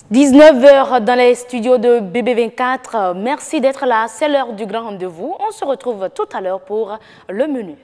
19 heures dans les studios de BB24. Merci d'être là. C'est l'heure du grand rendez-vous. On se retrouve tout à l'heure pour le menu.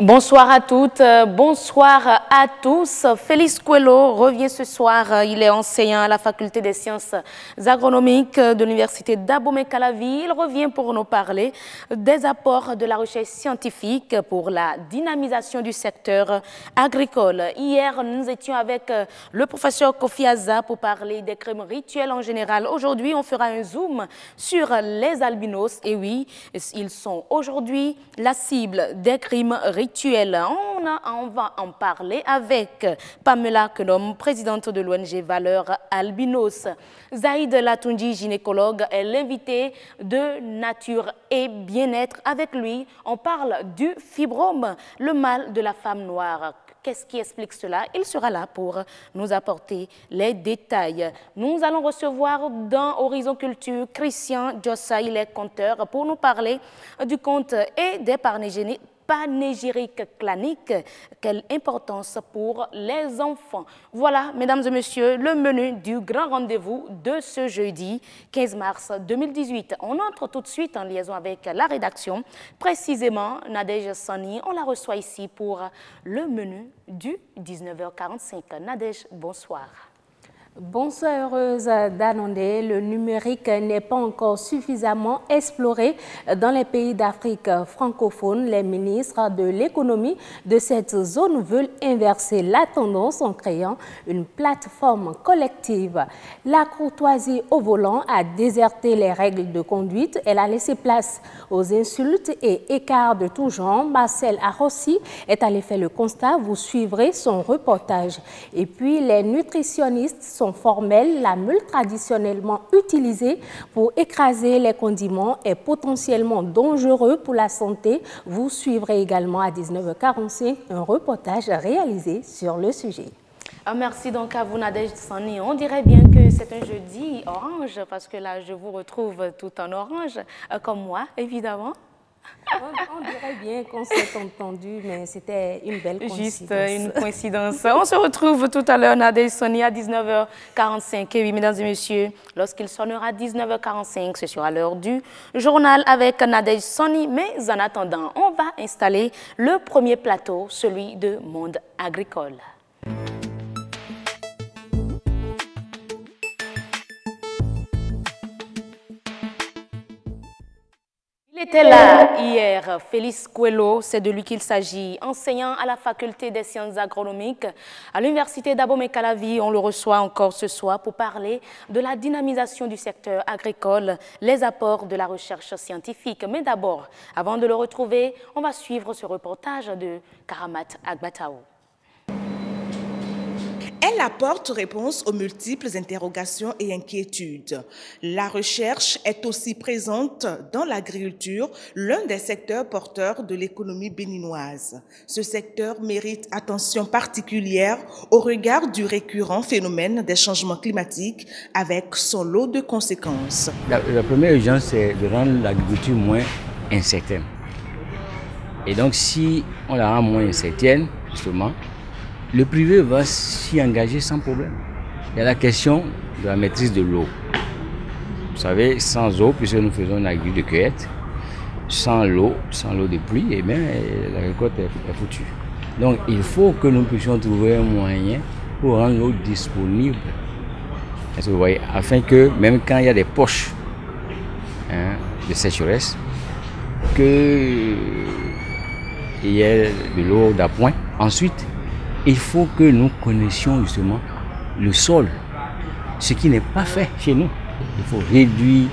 Bonsoir à toutes, bonsoir à tous. Félix Coelho revient ce soir. Il est enseignant à la faculté des sciences agronomiques de l'université d'Abomey-Calavi. Il revient pour nous parler des apports de la recherche scientifique pour la dynamisation du secteur agricole. Hier, nous étions avec le professeur Kofi Aza pour parler des crimes rituels en général. Aujourd'hui, on fera un zoom sur les albinos. Et oui, ils sont aujourd'hui la cible des crimes rituels. On va en parler avec Pamela Kenom, présidente de l'ONG Valeurs Albinos. Zaïd Latoundji, gynécologue, est l'invité de Nature et Bien-être. Avec lui, on parle du fibrome, le mal de la femme noire. Qu'est-ce qui explique cela? Il sera là pour nous apporter les détails. Nous allons recevoir dans Horizon Culture Christian Jossa, il est conteur, pour nous parler du conte et des panégyrique clanique, quelle importance pour les enfants. Voilà, mesdames et messieurs, le menu du grand rendez-vous de ce jeudi 15 mars 2018. On entre tout de suite en liaison avec la rédaction, précisément Nadège Sani. On la reçoit ici pour le menu du 19h45. Nadège, bonsoir. Bonsoir heureuse d'annoncer, le numérique n'est pas encore suffisamment exploré dans les pays d'Afrique francophone. Les ministres de l'économie de cette zone veulent inverser la tendance en créant une plateforme collective. La courtoisie au volant a déserté les règles de conduite. Elle a laissé place aux insultes et écarts de tout genre. Marcel Arossi est allé faire le constat. Vous suivrez son reportage. Et puis les nutritionnistes sont formels. La meule traditionnellement utilisée pour écraser les condiments est potentiellement dangereux pour la santé. Vous suivrez également à 19h45 un reportage réalisé sur le sujet. Merci donc à vous Nadège Sani. On dirait bien que c'est un jeudi orange parce que là je vous retrouve tout en orange, comme moi évidemment. On dirait bien qu'on s'est entendu, mais c'était une belle coïncidence. Juste une coïncidence. On se retrouve tout à l'heure, Nadège Sani, à 19h45. Et oui, mesdames et messieurs, lorsqu'il sonnera 19h45, ce sera l'heure du journal avec Nadège Sani. Mais en attendant, on va installer le premier plateau, celui de Monde agricole. Il était là hier, Félix Coelho, c'est de lui qu'il s'agit, enseignant à la faculté des sciences agronomiques à l'université d'Abomey-Calavi. On le reçoit encore ce soir pour parler de la dynamisation du secteur agricole, les apports de la recherche scientifique. Mais d'abord, avant de le retrouver, on va suivre ce reportage de Karamat Agbataou. Elle apporte réponse aux multiples interrogations et inquiétudes. La recherche est aussi présente dans l'agriculture, l'un des secteurs porteurs de l'économie béninoise. Ce secteur mérite attention particulière au regard du récurrent phénomène des changements climatiques avec son lot de conséquences. La première urgence, c'est de rendre l'agriculture moins incertaine. Et donc, si on la rend moins incertaine, justement, le privé va s'y engager sans problème. Il y a la question de la maîtrise de l'eau. Vous savez, sans eau, puisque nous faisons une agriculture de cueillette, sans l'eau de pluie, eh bien, la récolte est foutue. Donc, il faut que nous puissions trouver un moyen pour rendre l'eau disponible. Est-ce que vous voyez, afin que, même quand il y a des poches de sécheresse, qu'il y ait de l'eau d'appoint. Ensuite, il faut que nous connaissions justement le sol, ce qui n'est pas fait chez nous. Il faut réduire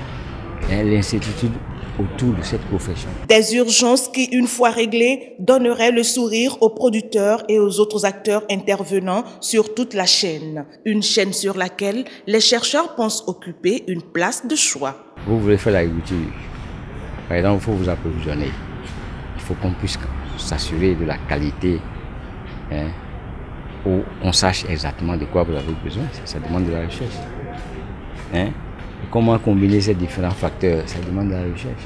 l'incertitude autour de cette profession. Des urgences qui, une fois réglées, donneraient le sourire aux producteurs et aux autres acteurs intervenant sur toute la chaîne. Une chaîne sur laquelle les chercheurs pensent occuper une place de choix. Vous voulez faire l'agriculture, par exemple, il faut vous approvisionner. Il faut qu'on puisse s'assurer de la qualité, où on sache exactement de quoi vous avez besoin. Ça demande de la recherche. Et comment combiner ces différents facteurs, ça demande de la recherche.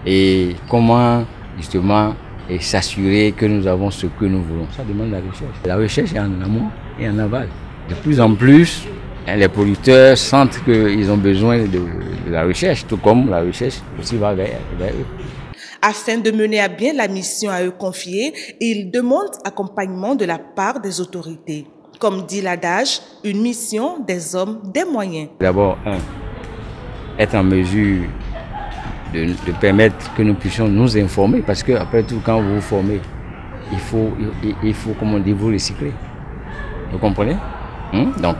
Et comment justement s'assurer que nous avons ce que nous voulons, ça demande de la recherche. La recherche est en amont et en aval. De plus en plus, les producteurs sentent qu'ils ont besoin de la recherche, tout comme la recherche aussi va vers eux. Afin de mener à bien la mission à eux confiée, ils demandent accompagnement de la part des autorités. Comme dit l'adage, une mission des hommes, des moyens. D'abord, être en mesure de permettre que nous puissions nous informer, parce que après tout, quand vous vous formez, il faut comme on dit, vous recycler. Vous comprenez? Donc,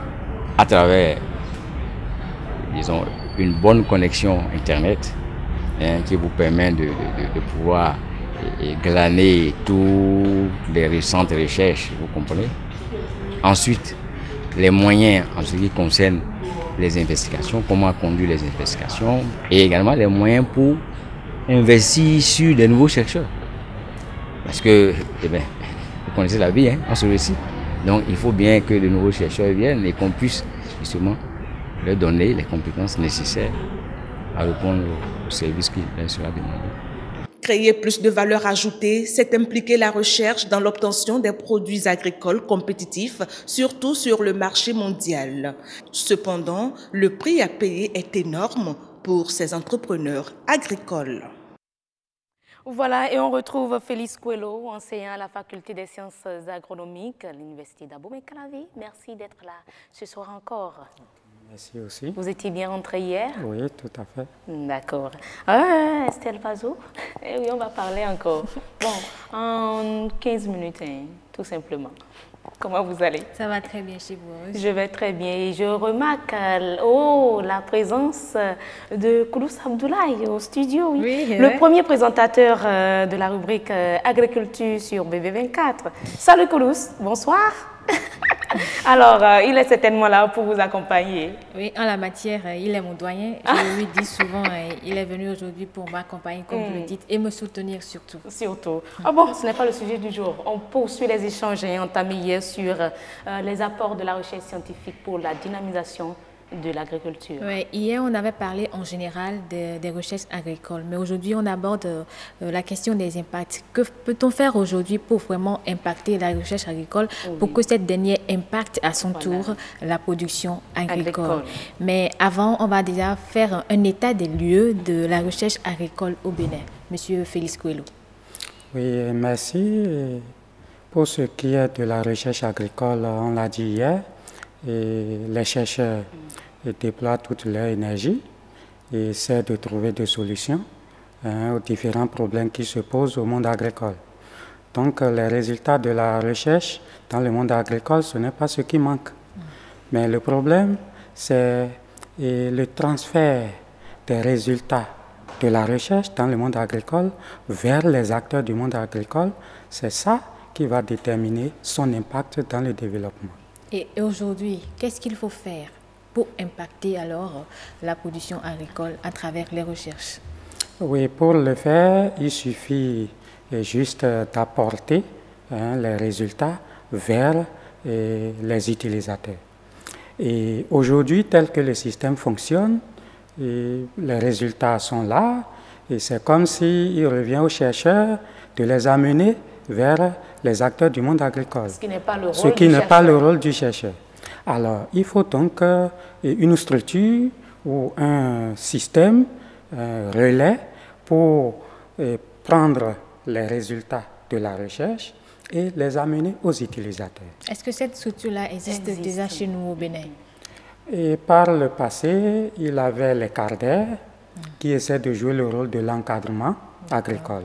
à travers, disons, une bonne connexion Internet, qui vous permet de pouvoir glaner toutes les récentes recherches, vous comprenez? Ensuite, les moyens en ce qui concerne les investigations, comment conduire les investigations, et également les moyens pour investir sur des nouveaux chercheurs. Parce que, vous connaissez la vie, on se réussit. Donc, il faut bien que de nouveaux chercheurs viennent et qu'on puisse justement leur donner les compétences nécessaires à répondre au service qui leur sera demandé. Créer plus de valeur ajoutée, c'est impliquer la recherche dans l'obtention des produits agricoles compétitifs, surtout sur le marché mondial. Cependant, le prix à payer est énorme pour ces entrepreneurs agricoles. Voilà, et on retrouve Félix Coelho, enseignant à la faculté des sciences agronomiques à l'université d'Abomey-Calavi. Merci d'être là ce soir encore. Merci aussi. Vous étiez bien rentré hier? Oui, tout à fait. D'accord. Estelle Vazou, eh oui, on va parler encore. Bon, en 15 minutes, tout simplement. Comment vous allez? Ça va très bien chez vous. Je vais très bien et je remarque la présence de Koulouss Abdoulaye au studio. Oui, le premier présentateur de la rubrique Agriculture sur BB24. Salut Koulouss, bonsoir. Alors, il est certainement là pour vous accompagner. Oui, en la matière, il est mon doyen. Je lui dis souvent, il est venu aujourd'hui pour m'accompagner, comme vous le dites, et me soutenir surtout. Surtout. Ah bon, ce n'est pas le sujet du jour. On poursuit les échanges entamés hier sur les apports de la recherche scientifique pour la dynamisation de l'agriculture. Oui, hier, on avait parlé en général des recherches agricoles, mais aujourd'hui, on aborde la question des impacts. Que peut-on faire aujourd'hui pour vraiment impacter la recherche agricole pour que cette dernière impacte à son tour la production agricole. Mais avant, on va déjà faire un état des lieux de la recherche agricole au Bénin. Monsieur Félix Coelho. Oui, merci. Pour ce qui est de la recherche agricole, on l'a dit hier, et les chercheurs déploient toute leur énergie et essaient de trouver des solutions aux différents problèmes qui se posent au monde agricole. Donc les résultats de la recherche dans le monde agricole, ce n'est pas ce qui manque. Mais le problème, c'est le transfert des résultats de la recherche dans le monde agricole vers les acteurs du monde agricole. C'est ça qui va déterminer son impact dans le développement. Et aujourd'hui, qu'est-ce qu'il faut faire pour impacter alors la production agricole à travers les recherches? Oui, pour le faire, il suffit juste d'apporter les résultats vers les utilisateurs. Et aujourd'hui, tel que le système fonctionne, et les résultats sont là, et c'est comme s'il revient aux chercheurs de les amener vers les acteurs du monde agricole. Ce qui n'est pas le rôle, le rôle du chercheur. Alors, il faut donc une structure ou un système relais pour prendre les résultats de la recherche et les amener aux utilisateurs. Est-ce que cette structure-là existe déjà chez nous au Bénin? Et par le passé, il y avait les CARDER qui essaient de jouer le rôle de l'encadrement agricole.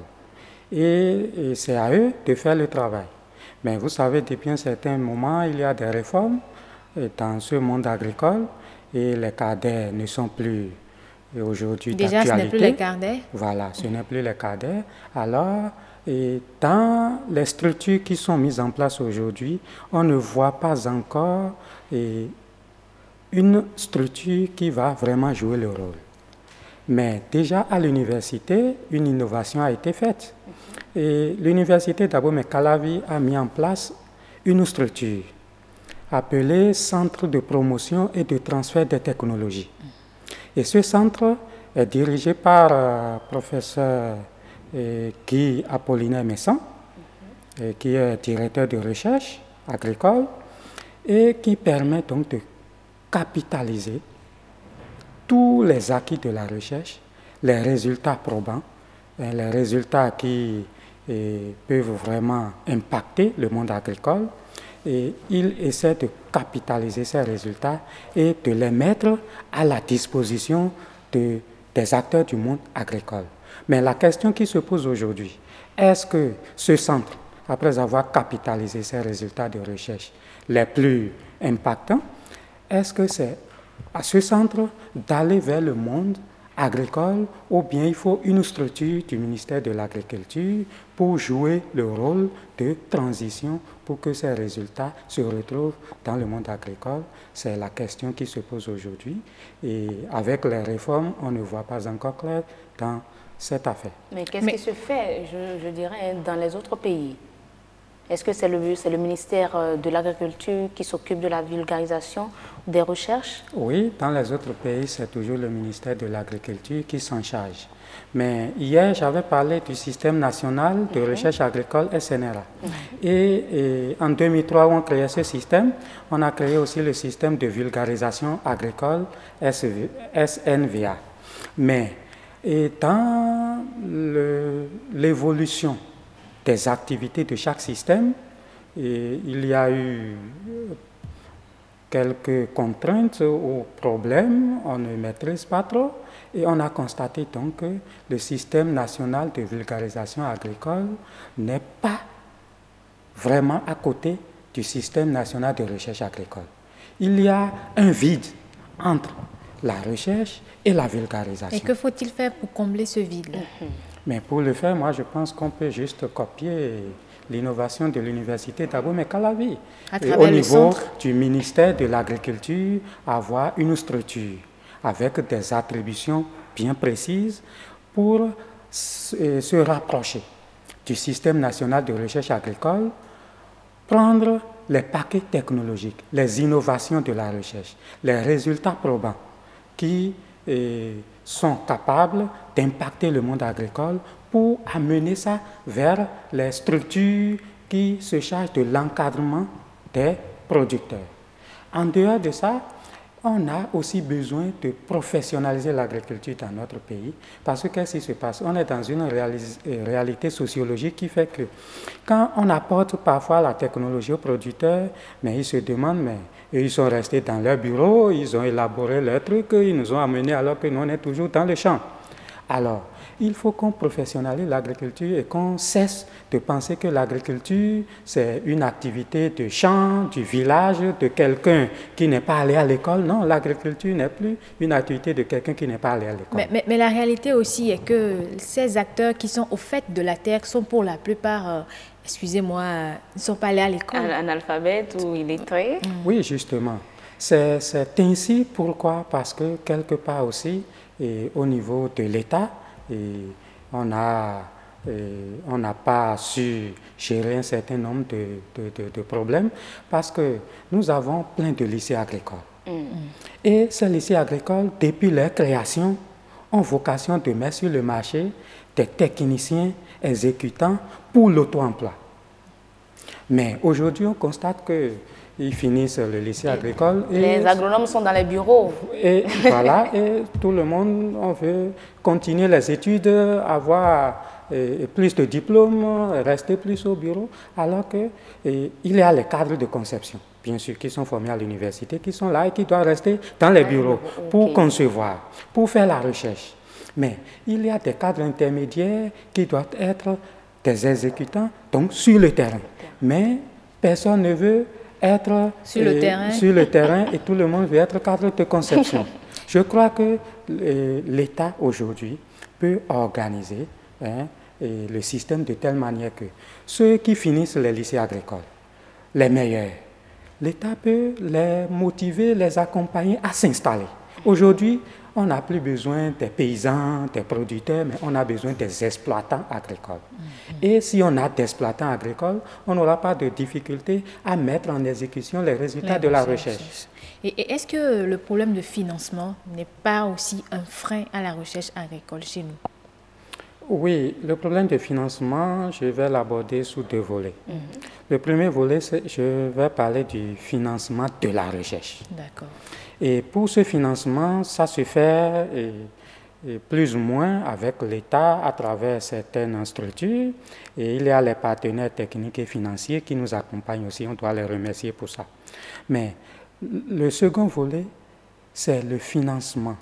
Et c'est à eux de faire le travail. Mais vous savez, depuis un certain moment, il y a des réformes dans ce monde agricole et les CARDER ne sont plus aujourd'hui d'actualité. Déjà, ce n'est plus les CARDER? Voilà, ce n'est plus les CARDER. Alors, dans les structures qui sont mises en place aujourd'hui, on ne voit pas encore une structure qui va vraiment jouer le rôle. Mais déjà à l'université, une innovation a été faite. Et l'université d'Abomey-Calavi a mis en place une structure appelée Centre de promotion et de transfert des technologies. Et ce centre est dirigé par professeur Guy Apollinaire Messan, qui est directeur de recherche agricole et qui permet donc de capitaliser tous les acquis de la recherche, les résultats probants, les résultats qui peuvent vraiment impacter le monde agricole. Et il essaie de capitaliser ces résultats et de les mettre à la disposition des acteurs du monde agricole. Mais la question qui se pose aujourd'hui, est-ce que ce centre, après avoir capitalisé ces résultats de recherche les plus impactants, est-ce que c'est à ce centre d'aller vers le monde agricole ou bien il faut une structure du ministère de l'Agriculture pour jouer le rôle de transition pour que ces résultats se retrouvent dans le monde agricole? C'est la question qui se pose aujourd'hui et avec les réformes, on ne voit pas encore clair dans cette affaire. Mais qu'est-ce qui se fait, je dirais, dans les autres pays? Est-ce que c'est le ministère de l'Agriculture qui s'occupe de la vulgarisation des recherches? Oui, dans les autres pays, c'est toujours le ministère de l'Agriculture qui s'en charge. Mais hier, j'avais parlé du système national de recherche agricole SNRA. Et en 2003, on créait ce système. On a créé aussi le système de vulgarisation agricole SNVA. Mais dans l'évolution des activités de chaque système, il y a eu quelques contraintes ou problèmes, on ne maîtrise pas trop, et on a constaté donc que le système national de vulgarisation agricole n'est pas vraiment à côté du système national de recherche agricole. Il y a un vide entre la recherche et la vulgarisation. Et que faut-il faire pour combler ce vide? Mais pour le faire, moi je pense qu'on peut juste copier l'innovation de l'université d'Abomey-Calavi. Au niveau du ministère de l'Agriculture, avoir une structure avec des attributions bien précises pour se rapprocher du système national de recherche agricole, prendre les paquets technologiques, les innovations de la recherche, les résultats probants qui sont capables d'impacter le monde agricole pour amener ça vers les structures qui se chargent de l'encadrement des producteurs. En dehors de ça, on a aussi besoin de professionnaliser l'agriculture dans notre pays parce que qu'est-ce qui se passe? On est dans une réalité sociologique qui fait que quand on apporte parfois la technologie aux producteurs, mais ils se demandent, mais ils sont restés dans leur bureau, ils ont élaboré leurs trucs, ils nous ont amenés alors que nous on est toujours dans le champ. Alors, il faut qu'on professionnalise l'agriculture et qu'on cesse de penser que l'agriculture, c'est une activité de champ, du village, de quelqu'un qui n'est pas allé à l'école. Non, l'agriculture n'est plus une activité de quelqu'un qui n'est pas allé à l'école. Mais la réalité aussi est que ces acteurs qui sont au fait de la terre sont pour la plupart, excusez-moi, ne sont pas allés à l'école. Analphabète ou illettré. Oui, justement. C'est ainsi. Pourquoi? Parce que quelque part aussi, et au niveau de l'État, on n'a pas su gérer un certain nombre de problèmes parce que nous avons plein de lycées agricoles. Et ces lycées agricoles, depuis leur création, ont vocation de mettre sur le marché des techniciens exécutants pour l'auto-emploi. Mais aujourd'hui, on constate qu'ils finissent le lycée agricole. Et les agronomes sont dans les bureaux. Et voilà, et tout le monde, on veut continuer les études, avoir plus de diplômes, rester plus au bureau, alors qu'il y a les cadres de conception, bien sûr, qui sont formés à l'université, qui sont là et qui doivent rester dans les bureaux pour concevoir, pour faire la recherche. Mais il y a des cadres intermédiaires qui doivent être des exécutants, donc sur le terrain. Mais personne ne veut être sur le terrain et tout le monde veut être cadre de conception. Je crois que l'État aujourd'hui peut organiser le système de telle manière que ceux qui finissent les lycées agricoles, les meilleurs, l'État peut les motiver, les accompagner à s'installer. Aujourd'hui, on n'a plus besoin des paysans, des producteurs, mais on a besoin des exploitants agricoles. Et si on a des exploitants agricoles, on n'aura pas de difficulté à mettre en exécution les résultats de la recherche. Et est-ce que le problème de financement n'est pas aussi un frein à la recherche agricole chez nous? Oui, le problème de financement, je vais l'aborder sous deux volets. Le premier volet, je vais parler du financement de la recherche. D'accord. Et pour ce financement, ça se fait plus ou moins avec l'État à travers certaines structures. Et il y a les partenaires techniques et financiers qui nous accompagnent aussi, on doit les remercier pour ça. Mais le second volet, c'est le financement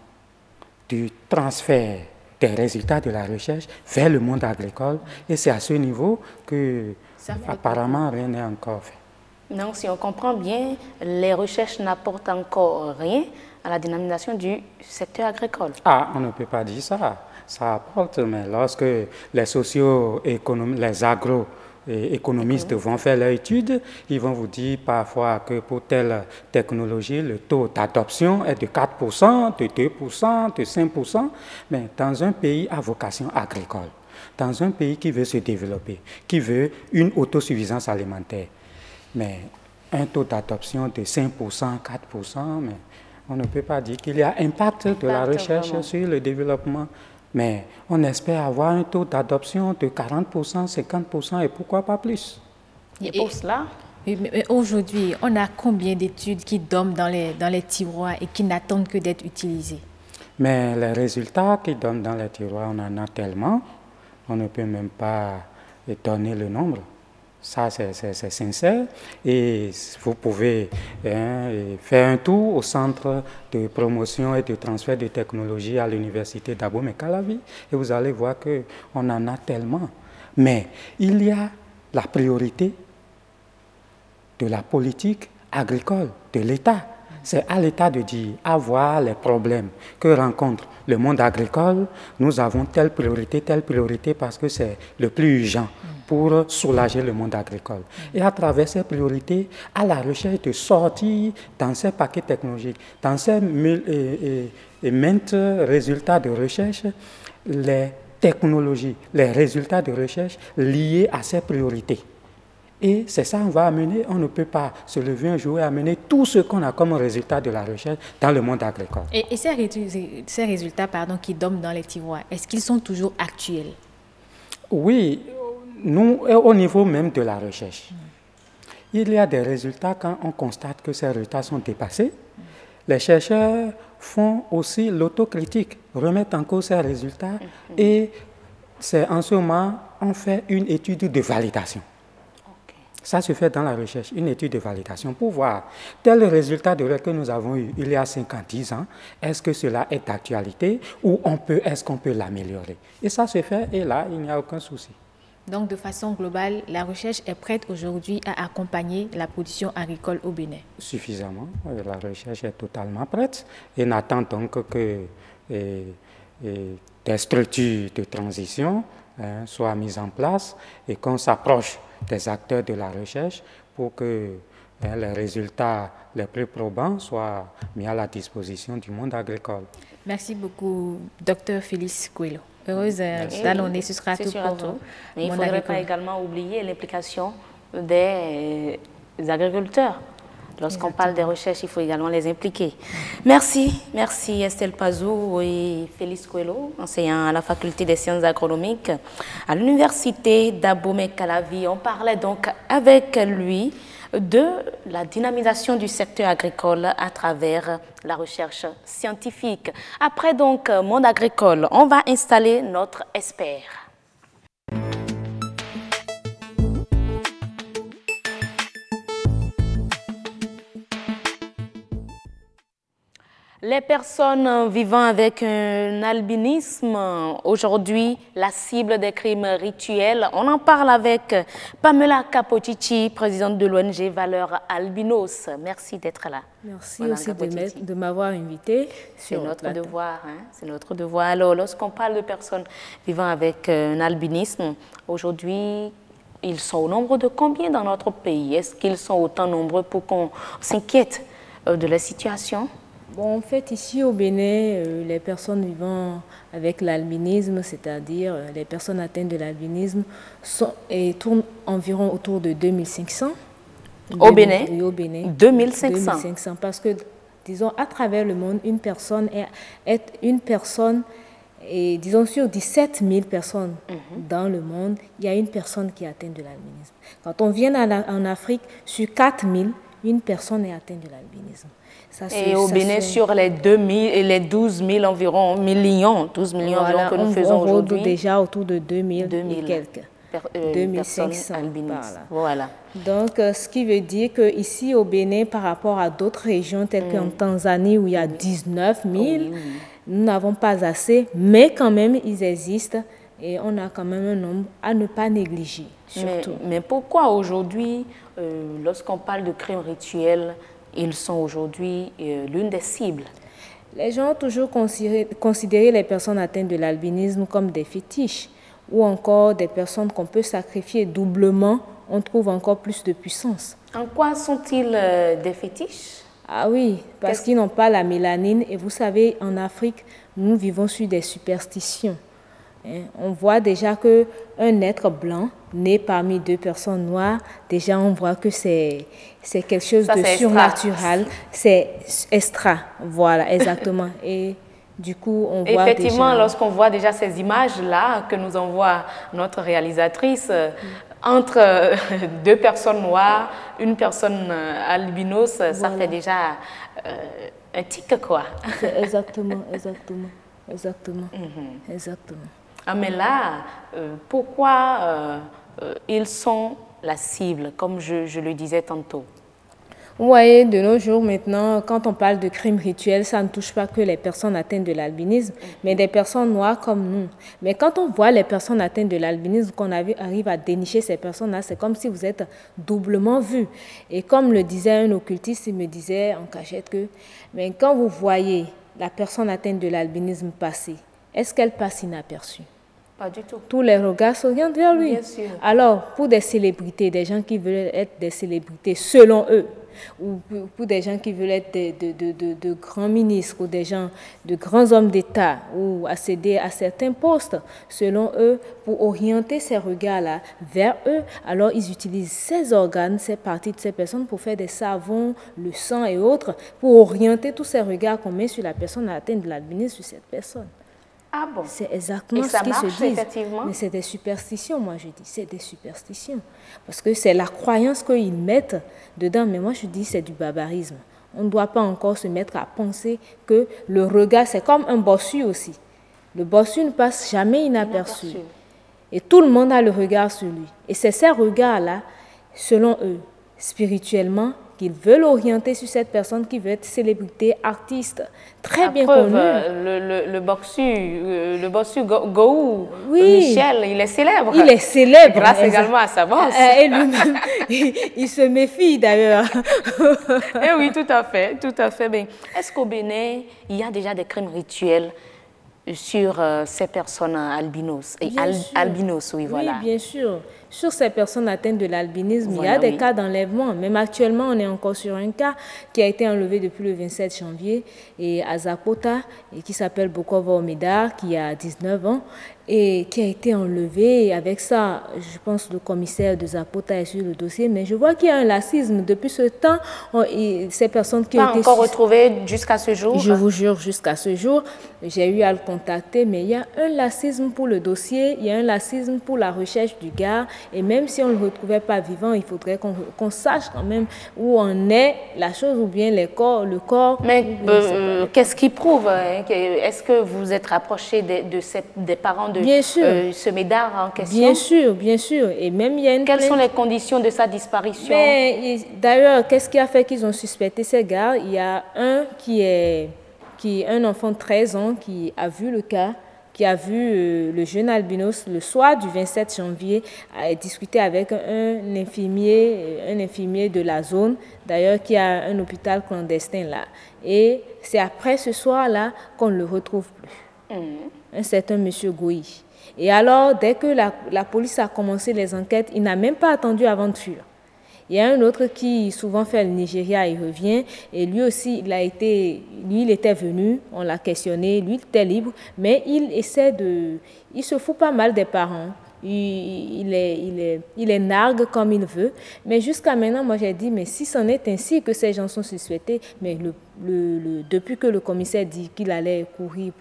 du transfert des résultats de la recherche vers le monde agricole. Et c'est à ce niveau que, apparemment, rien n'est encore fait. Non, si on comprend bien, les recherches n'apportent encore rien à la dynamisation du secteur agricole. Ah, on ne peut pas dire ça. Ça apporte, mais lorsque les socio-économistes, les agroéconomistes vont faire leur étude, ils vont vous dire parfois que pour telle technologie, le taux d'adoption est de 4%, de 2%, de 5%. Mais dans un pays à vocation agricole, dans un pays qui veut se développer, qui veut une autosuffisance alimentaire, mais un taux d'adoption de 5%, 4%, mais on ne peut pas dire qu'il y a impact de la recherche sur le développement. Mais on espère avoir un taux d'adoption de 40%, 50% et pourquoi pas plus. Et pour cela, mais aujourd'hui, on a combien d'études qui dorment dans les tiroirs et qui n'attendent que d'être utilisées? Mais les résultats qui dorment dans les tiroirs, on en a tellement, on ne peut même pas donner le nombre. Ça, c'est sincère. Et vous pouvez faire un tour au centre de promotion et de transfert de technologie à l'université d'Abomey-Calavi et vous allez voir qu'on en a tellement. Mais il y a la priorité de la politique agricole de l'État. C'est à l'État de dire, à voir les problèmes que rencontre le monde agricole, nous avons telle priorité parce que c'est le plus urgent pour soulager le monde agricole. Et à travers ces priorités, à la recherche de sortir dans ces paquets technologiques, dans ces maintes résultats de recherche, les technologies, les résultats de recherche liés à ces priorités. Et c'est ça qu'on va amener. On ne peut pas se lever un jour et amener tout ce qu'on a comme résultat de la recherche dans le monde agricole. Et ces résultats qui dorment dans les tiroirs, est-ce qu'ils sont toujours actuels? Oui, nous, au niveau même de la recherche, il y a des résultats quand on constate que ces résultats sont dépassés. Les chercheurs font aussi l'autocritique, remettent en cause ces résultats et c'est en ce moment on fait une étude de validation. Ça se fait dans la recherche, une étude de validation pour voir tel résultat que nous avons eu il y a 5 ans, 10 ans, est-ce que cela est d'actualité ou est-ce qu'on peut l'améliorer? Et ça se fait et là, il n'y a aucun souci. Donc, de façon globale, la recherche est prête aujourd'hui à accompagner la production agricole au Bénin? Suffisamment. La recherche est totalement prête et n'attend donc que des structures de transition soient mises en place et qu'on s'approche des acteurs de la recherche pour que les résultats les plus probants soient mis à la disposition du monde agricole. Merci beaucoup, Dr Félix Coelho. Heureuse d'annoncer, ce sera tout pour vous. Mais il ne faudrait pas également oublier l'implication des agriculteurs. Lorsqu'on parle des recherches, il faut également les impliquer. Merci Estelle Pazou et Félix Coelho, enseignant à la faculté des sciences agronomiques à l'université d'Abomey-Calavi. On parlait donc avec lui de la dynamisation du secteur agricole à travers la recherche scientifique. Après donc Monde agricole, on va installer notre expert. Les personnes vivant avec un albinisme, aujourd'hui, la cible des crimes rituels. On en parle avec Pamela Capocicci, présidente de l'ONG Valeurs Albinos. Merci d'être là. Merci aussi de m'avoir invité. C'est notre devoir. C'est notre devoir. Alors, lorsqu'on parle de personnes vivant avec un albinisme, aujourd'hui, ils sont au nombre de combien dans notre pays? Est-ce qu'ils sont autant nombreux pour qu'on s'inquiète de la situation? Bon, en fait, ici au Bénin, les personnes vivant avec l'albinisme, c'est-à-dire les personnes atteintes de l'albinisme, tournent environ autour de 2500. Au Bénin? Oui, au Bénin. 2500. 2500, parce que, disons, à travers le monde, une personne et disons sur 17 000 personnes dans le monde, il y a une personne qui est atteinte de l'albinisme. Quand on vient en Afrique, sur 4 000, une personne est atteinte de l'albinisme. Et au Bénin, sur les 12 000 environ, 12 millions voilà, que nous faisons aujourd'hui. Déjà autour de 2000 et quelques. 2500 albinistes. Voilà. Donc, ce qui veut dire qu'ici au Bénin, par rapport à d'autres régions telles qu'en Tanzanie où il y a 19 000, nous n'avons pas assez, mais quand même, ils existent et on a quand même un nombre à ne pas négliger. Surtout. Mais pourquoi aujourd'hui, lorsqu'on parle de crimes rituels, ils sont aujourd'hui l'une des cibles? Les gens ont toujours considéré les personnes atteintes de l'albinisme comme des fétiches ou encore des personnes qu'on peut sacrifier doublement. On trouve encore plus de puissance. En quoi sont-ils des fétiches? Ah oui, parce qu'ils n'ont pas la mélanine. Et vous savez, en Afrique, nous vivons sur des superstitions. On voit déjà qu'un être blanc né parmi deux personnes noires, déjà on voit que c'est quelque chose de surnaturel, c'est extra, voilà, exactement. Et du coup, on voit effectivement, déjà... lorsqu'on voit déjà ces images-là que nous envoie notre réalisatrice, entre deux personnes noires, une personne albinos, voilà. Ça fait déjà un tic, quoi. Exactement. Ah, mais là, pourquoi ils sont la cible, comme je le disais tantôt? Vous voyez, de nos jours maintenant, quand on parle de crimes rituels, ça ne touche pas que les personnes atteintes de l'albinisme, mais des personnes noires comme nous. Mais quand on voit les personnes atteintes de l'albinisme, qu'on arrive à dénicher ces personnes-là, c'est comme si vous êtes doublement vus. Et comme le disait un occultiste, il me disait en cachette que, mais quand vous voyez la personne atteinte de l'albinisme passer, est-ce qu'elle passe inaperçue? Pas du tout. Tous les regards s'orientent vers lui. Bien sûr. Alors, pour des célébrités, des gens qui veulent être des célébrités selon eux, ou pour des gens qui veulent être de grands ministres ou des gens, de grands hommes d'État ou accéder à certains postes, selon eux, pour orienter ces regards-là vers eux, alors ils utilisent ces organes, ces parties de ces personnes pour faire des savons, le sang et autres, pour orienter tous ces regards qu'on met sur la personne atteinte de l'albinisme, sur cette personne. Ah bon? C'est exactement ce qu'ils se disent. Effectivement. Mais c'est des superstitions, moi je dis, c'est des superstitions. Parce que c'est la croyance qu'ils mettent dedans, mais moi je dis c'est du barbarisme. On ne doit pas encore se mettre à penser que le regard, c'est comme un bossu aussi. Le bossu ne passe jamais inaperçu. Et tout le monde a le regard sur lui. Et c'est ces regards-là, selon eux, spirituellement, qu'ils veulent orienter sur cette personne qui veut être célébrité, artiste, très bien connue. Le bossu Gou, oui. Michel, il est célèbre. Il est célèbre. Grâce également à sa bosse. Et lui-même, il se méfie d'ailleurs. Eh oui, tout à fait, tout à fait. Est-ce qu'au Bénin, il y a déjà des crimes rituels sur ces personnes albinos? Albinos, oui, voilà. Oui, bien sûr. Sur ces personnes atteintes de l'albinisme, voilà, il y a des cas d'enlèvement. Même actuellement, on est encore sur un cas qui a été enlevé depuis le 27 janvier et à Zapota, et qui s'appelle Bokova Omidar, qui a 19 ans, et qui a été enlevé. Et avec ça, je pense que le commissaire de Zapota est sur le dossier, mais je vois qu'il y a un lacisme. Depuis ce temps, ces personnes qui ont été... encore retrouvées jusqu'à ce jour? Je vous jure, jusqu'à ce jour, j'ai eu à le contacter, mais il y a un lacisme pour le dossier, il y a un lacisme pour la recherche du gars. Et même si on ne le retrouvait pas vivant, il faudrait qu'on sache quand même où en est la chose ou bien le corps. Mais qu'est-ce qui prouve? Est-ce que vous êtes rapproché des parents de ce médard en question? Bien sûr, bien sûr. Et même il y a Quelles sont les conditions de sa disparition? D'ailleurs, qu'est-ce qui a fait qu'ils ont suspecté ces gars? Il y a un enfant de 13 ans qui a vu le cas, qui a vu le jeune albinos le soir du 27 janvier discuter avec un infirmier de la zone, d'ailleurs qui a un hôpital clandestin là. Et c'est après ce soir-là qu'on ne le retrouve plus. Un certain monsieur Goï. Et alors, dès que la police a commencé les enquêtes, il n'a même pas attendu avant de fuir. Il y a un autre qui souvent fait le Nigeria, il revient, et lui aussi, il était venu, on l'a questionné, lui il était libre, mais il se fout pas mal des parents. Il est nargue comme il veut, mais jusqu'à maintenant, moi j'ai dit, mais si c'en est ainsi que ces gens sont suspectés, mais depuis que le commissaire dit qu'il allait courir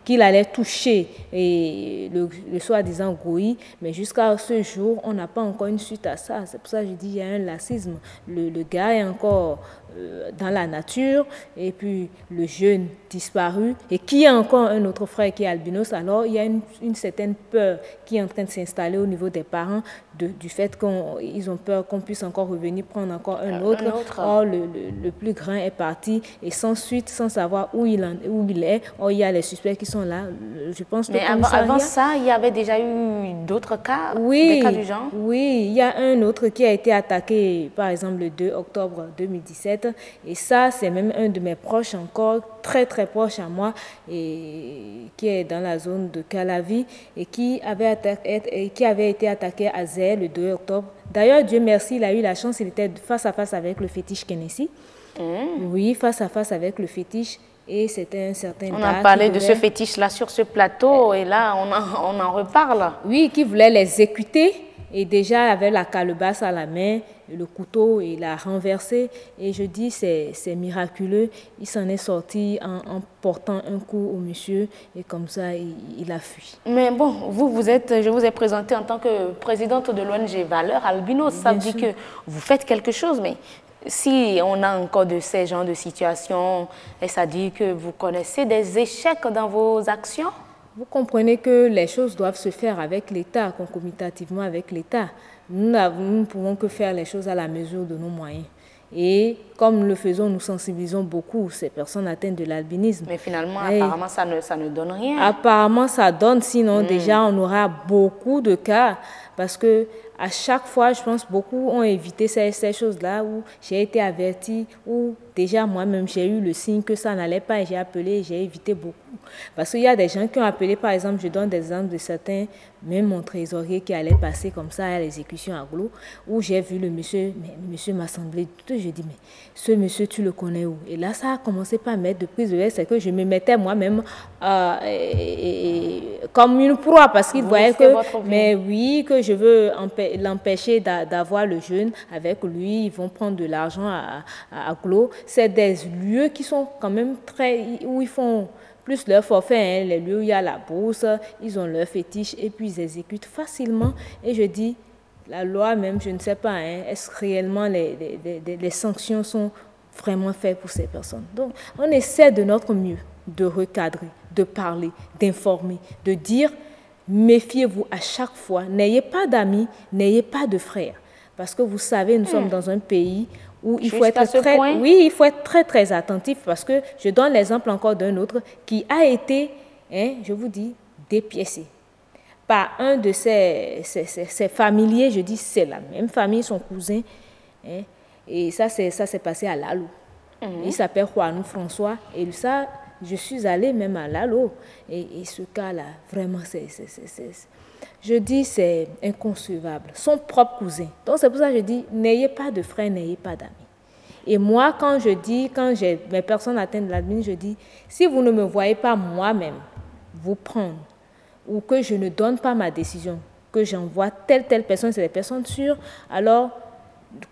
qu'il allait toucher le soi-disant Goï, mais jusqu'à ce jour, on n'a pas encore une suite à ça. C'est pour ça que je dis qu'il y a un lacisme. Le gars est encore dans la nature, et puis le jeune disparu, et qui a encore un autre frère qui est albinos, alors il y a une certaine peur qui est en train de s'installer au niveau des parents du fait qu'ils ont peur qu'on puisse encore revenir prendre encore un autre. Or, le plus grand est parti, et sans suite, sans savoir où il est. Or, il y a les suspects qui sont là. Je pense. Mais avant ça, il y avait déjà eu d'autres cas, des cas du genre? Oui, il y a un autre qui a été attaqué, par exemple, le 2 octobre 2017. Et ça, c'est même un de mes proches encore, très très proche à moi, et qui est dans la zone de Calavi, et qui avait été attaqué à Zé le 2 octobre. D'ailleurs, Dieu merci, il a eu la chance, il était face à face avec le fétiche Kenessi. Oui, face à face avec le fétiche. Et c'était un certain... On a parlé de ce fétiche-là sur ce plateau, et là, on en reparle. Oui, qui voulait l'exécuter, et déjà avec la calebasse à la main, le couteau, il a renversé. Et je dis, c'est miraculeux. Il s'en est sorti en portant un coup au monsieur, et comme ça, il a fui. Mais bon, je vous ai présenté en tant que présidente de l'ONG Valeurs Albinos. Ça veut dire que vous faites quelque chose, mais... Si on a encore de ces genres de situations, et ça dit que vous connaissez des échecs dans vos actions? Vous comprenez que les choses doivent se faire avec l'État, concomitamment avec l'État. Nous ne pouvons que faire les choses à la mesure de nos moyens. Et comme nous le faisons, nous sensibilisons beaucoup ces personnes atteintes de l'albinisme. Mais finalement, apparemment, ça ne donne rien. Apparemment, ça donne, sinon déjà, on aura beaucoup de cas. Parce que à chaque fois, je pense, beaucoup ont évité ces choses-là où j'ai été avertie, où déjà moi-même j'ai eu le signe que ça n'allait pas et j'ai appelé et j'ai évité beaucoup. Parce qu'il y a des gens qui ont appelé, par exemple, je donne des exemples de certains, même mon trésorier qui allait passer comme ça à l'exécution à Glo, où j'ai vu le monsieur, mais le monsieur m'a semblé douteux. Je dis, mais ce monsieur, tu le connais où? Et là, ça a commencé par mettre de prise de vue, c'est que je me mettais moi-même comme une proie, parce qu'il voyait que, mais oui, que je veux l'empêcher d'avoir le jeune avec lui, ils vont prendre de l'argent à Glo. C'est des lieux qui sont quand même où ils font plus leur forfait, les lieux où il y a la bourse, ils ont leur fétiche et puis ils exécutent facilement. Et je dis, la loi même, je ne sais pas, est-ce que réellement les sanctions sont vraiment faites pour ces personnes? Donc, on essaie de notre mieux de recadrer, de parler, d'informer, de dire, méfiez-vous à chaque fois, n'ayez pas d'amis, n'ayez pas de frères. Parce que vous savez, nous sommes dans un pays où il faut il faut être très, très attentif, parce que je donne l'exemple encore d'un autre qui a été, je vous dis, dépiécé par un de ses familiers. Je dis, c'est la même famille, son cousin. Et ça s'est passé à Lalo. Il s'appelle Juanou François. Et ça, je suis allée même à Lalo. Et ce cas-là, vraiment, je dis, c'est inconcevable. Son propre cousin. Donc, c'est pour ça que je dis, n'ayez pas de frères, n'ayez pas d'amis. Et moi, quand j'ai mes personnes atteintes de l'albinisme, je dis, si vous ne me voyez pas moi-même vous prendre, ou que je ne donne pas ma décision, que j'envoie telle personne, c'est des personnes sûres, alors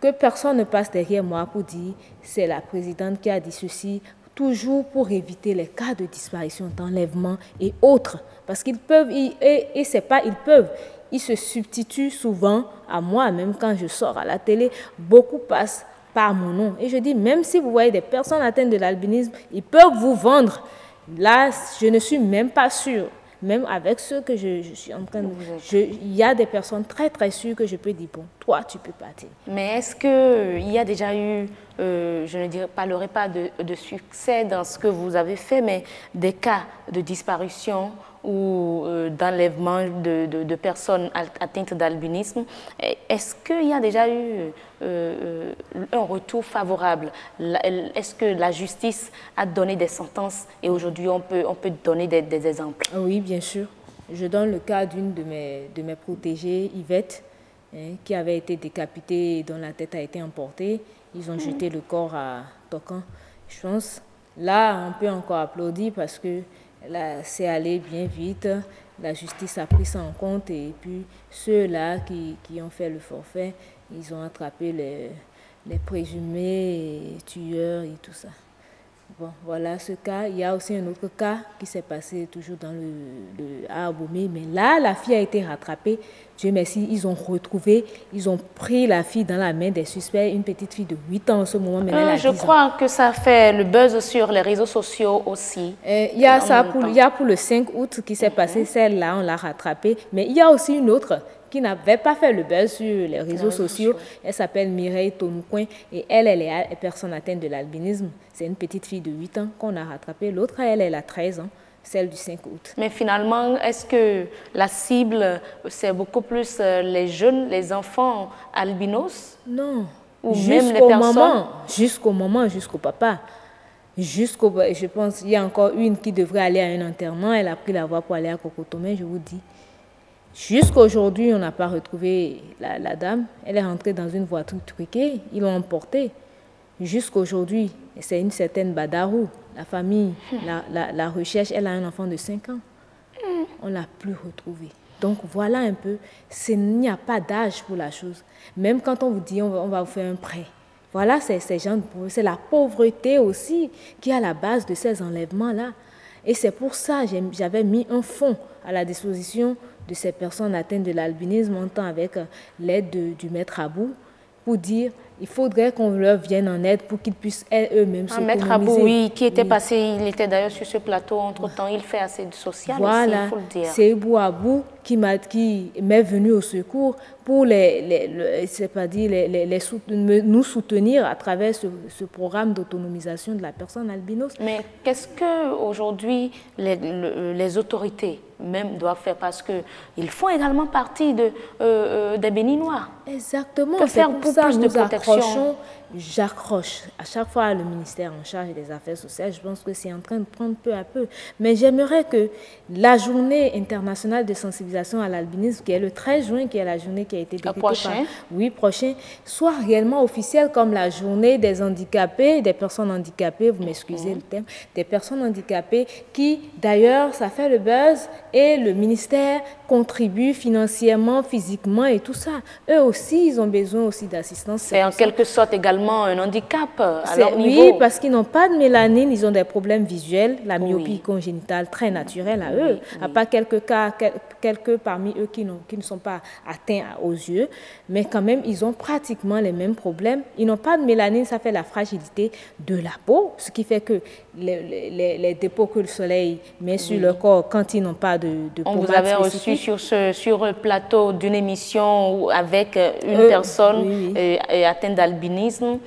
que personne ne passe derrière moi pour dire, c'est la présidente qui a dit ceci, toujours pour éviter les cas de disparition, d'enlèvement et autres. Parce qu'ils peuvent, ils se substituent souvent à moi, même quand je sors à la télé, beaucoup passent par mon nom. Et je dis, même si vous voyez des personnes atteintes de l'albinisme, ils peuvent vous vendre. Là, je ne suis même pas sûre. Même avec ceux que je suis en train de... Il y a des personnes très, très sûres que je peux dire, bon, toi, tu peux partir. Mais est-ce qu'il y a déjà eu, je ne parlerai pas de succès dans ce que vous avez fait, mais des cas de disparition ou d'enlèvement de personnes atteintes d'albinisme? Est-ce qu'il y a déjà eu un retour favorable? Est-ce que la justice a donné des sentences et aujourd'hui on peut donner des exemples? Oui, bien sûr. Je donne le cas d'une de mes protégées, Yvette, qui avait été décapitée et dont la tête a été emportée. Ils ont jeté le corps à Tokan. Je pense, là, on peut encore applaudir parce que là, c'est allé bien vite. La justice a pris ça en compte et puis ceux-là qui ont fait le forfait, ils ont attrapé les présumés tueurs et tout ça. Bon, voilà ce cas. Il y a aussi un autre cas qui s'est passé toujours à Abomey. Mais là, la fille a été rattrapée. Dieu merci, ils ont retrouvé, ils ont pris la fille dans la main des suspects, une petite fille de 8 ans en ce moment. Mais elle a 10 ans. Je crois que ça fait le buzz sur les réseaux sociaux aussi. Il y a pour le 5 août qui s'est passé, celle-là, on l'a rattrapée. Mais il y a aussi une autre qui n'avait pas fait le buzz sur les réseaux sociaux. Elle s'appelle Mireille Tonoucoin et elle est personne atteinte de l'albinisme. C'est une petite fille de 8 ans qu'on a rattrapée. L'autre, elle a 13 ans, celle du 5 août. Mais finalement, est-ce que la cible, c'est beaucoup plus les jeunes, les enfants albinos? Non. Ou même les personnes? Jusqu'au papa. Je pense qu'il y a encore une qui devrait aller à un enterrement. Elle a pris la voie pour aller à Cocotomé, je vous dis. Jusqu'à aujourd'hui, on n'a pas retrouvé la dame. Elle est rentrée dans une voiture truquée. Ils l'ont emportée. Jusqu'à aujourd'hui, c'est une certaine Badarou. La famille, la recherche, elle a un enfant de 5 ans. On ne l'a plus retrouvée. Donc voilà un peu, il n'y a pas d'âge pour la chose. Même quand on vous dit on va vous faire un prêt. Voilà, c'est la pauvreté aussi qui est à la base de ces enlèvements-là. Et c'est pour ça que j'avais mis un fonds à la disposition de ces personnes atteintes de l'albinisme en temps avec l'aide du maître Abou pour dire il faudrait qu'on leur vienne en aide pour qu'ils puissent eux-mêmes se Maître Abou, oui, qui était passé, il était d'ailleurs sur ce plateau entre-temps, il fait assez de social aussi, il faut le dire. C'est Ibou Abou qui m'est venu au secours pour nous soutenir à travers ce programme d'autonomisation de la personne albinos. Mais qu'est-ce qu'aujourd'hui les autorités même doivent faire, parce qu'ils font également partie des Béninois? Exactement. Que faire pour plus de protection? J'accroche à chaque fois le ministère en charge des affaires sociales. Je pense que c'est en train de prendre peu à peu. Mais j'aimerais que la journée internationale de sensibilisation à l'albinisme, qui est le 13 juin, qui est la journée qui a été décrétée prochain, soit réellement officielle comme la journée des handicapés, des personnes handicapées, vous m'excusez le terme, des personnes handicapées qui, d'ailleurs, ça fait le buzz et le ministère contribue financièrement, physiquement et tout ça. Eux aussi, ils ont besoin aussi d'assistance. C'est en quelque sorte également un handicap à leur niveau. Oui, parce qu'ils n'ont pas de mélanine, ils ont des problèmes visuels, la myopie congénitale très naturelle à eux, à part quelques cas, quelques parmi eux qui ne sont pas atteints aux yeux, mais quand même, ils ont pratiquement les mêmes problèmes. Ils n'ont pas de mélanine, ça fait la fragilité de la peau, ce qui fait que les dépôts que le soleil met sur leur corps quand ils n'ont pas de On vous avait reçu vu sur le plateau d'une émission avec une personne atteinte d'albinisme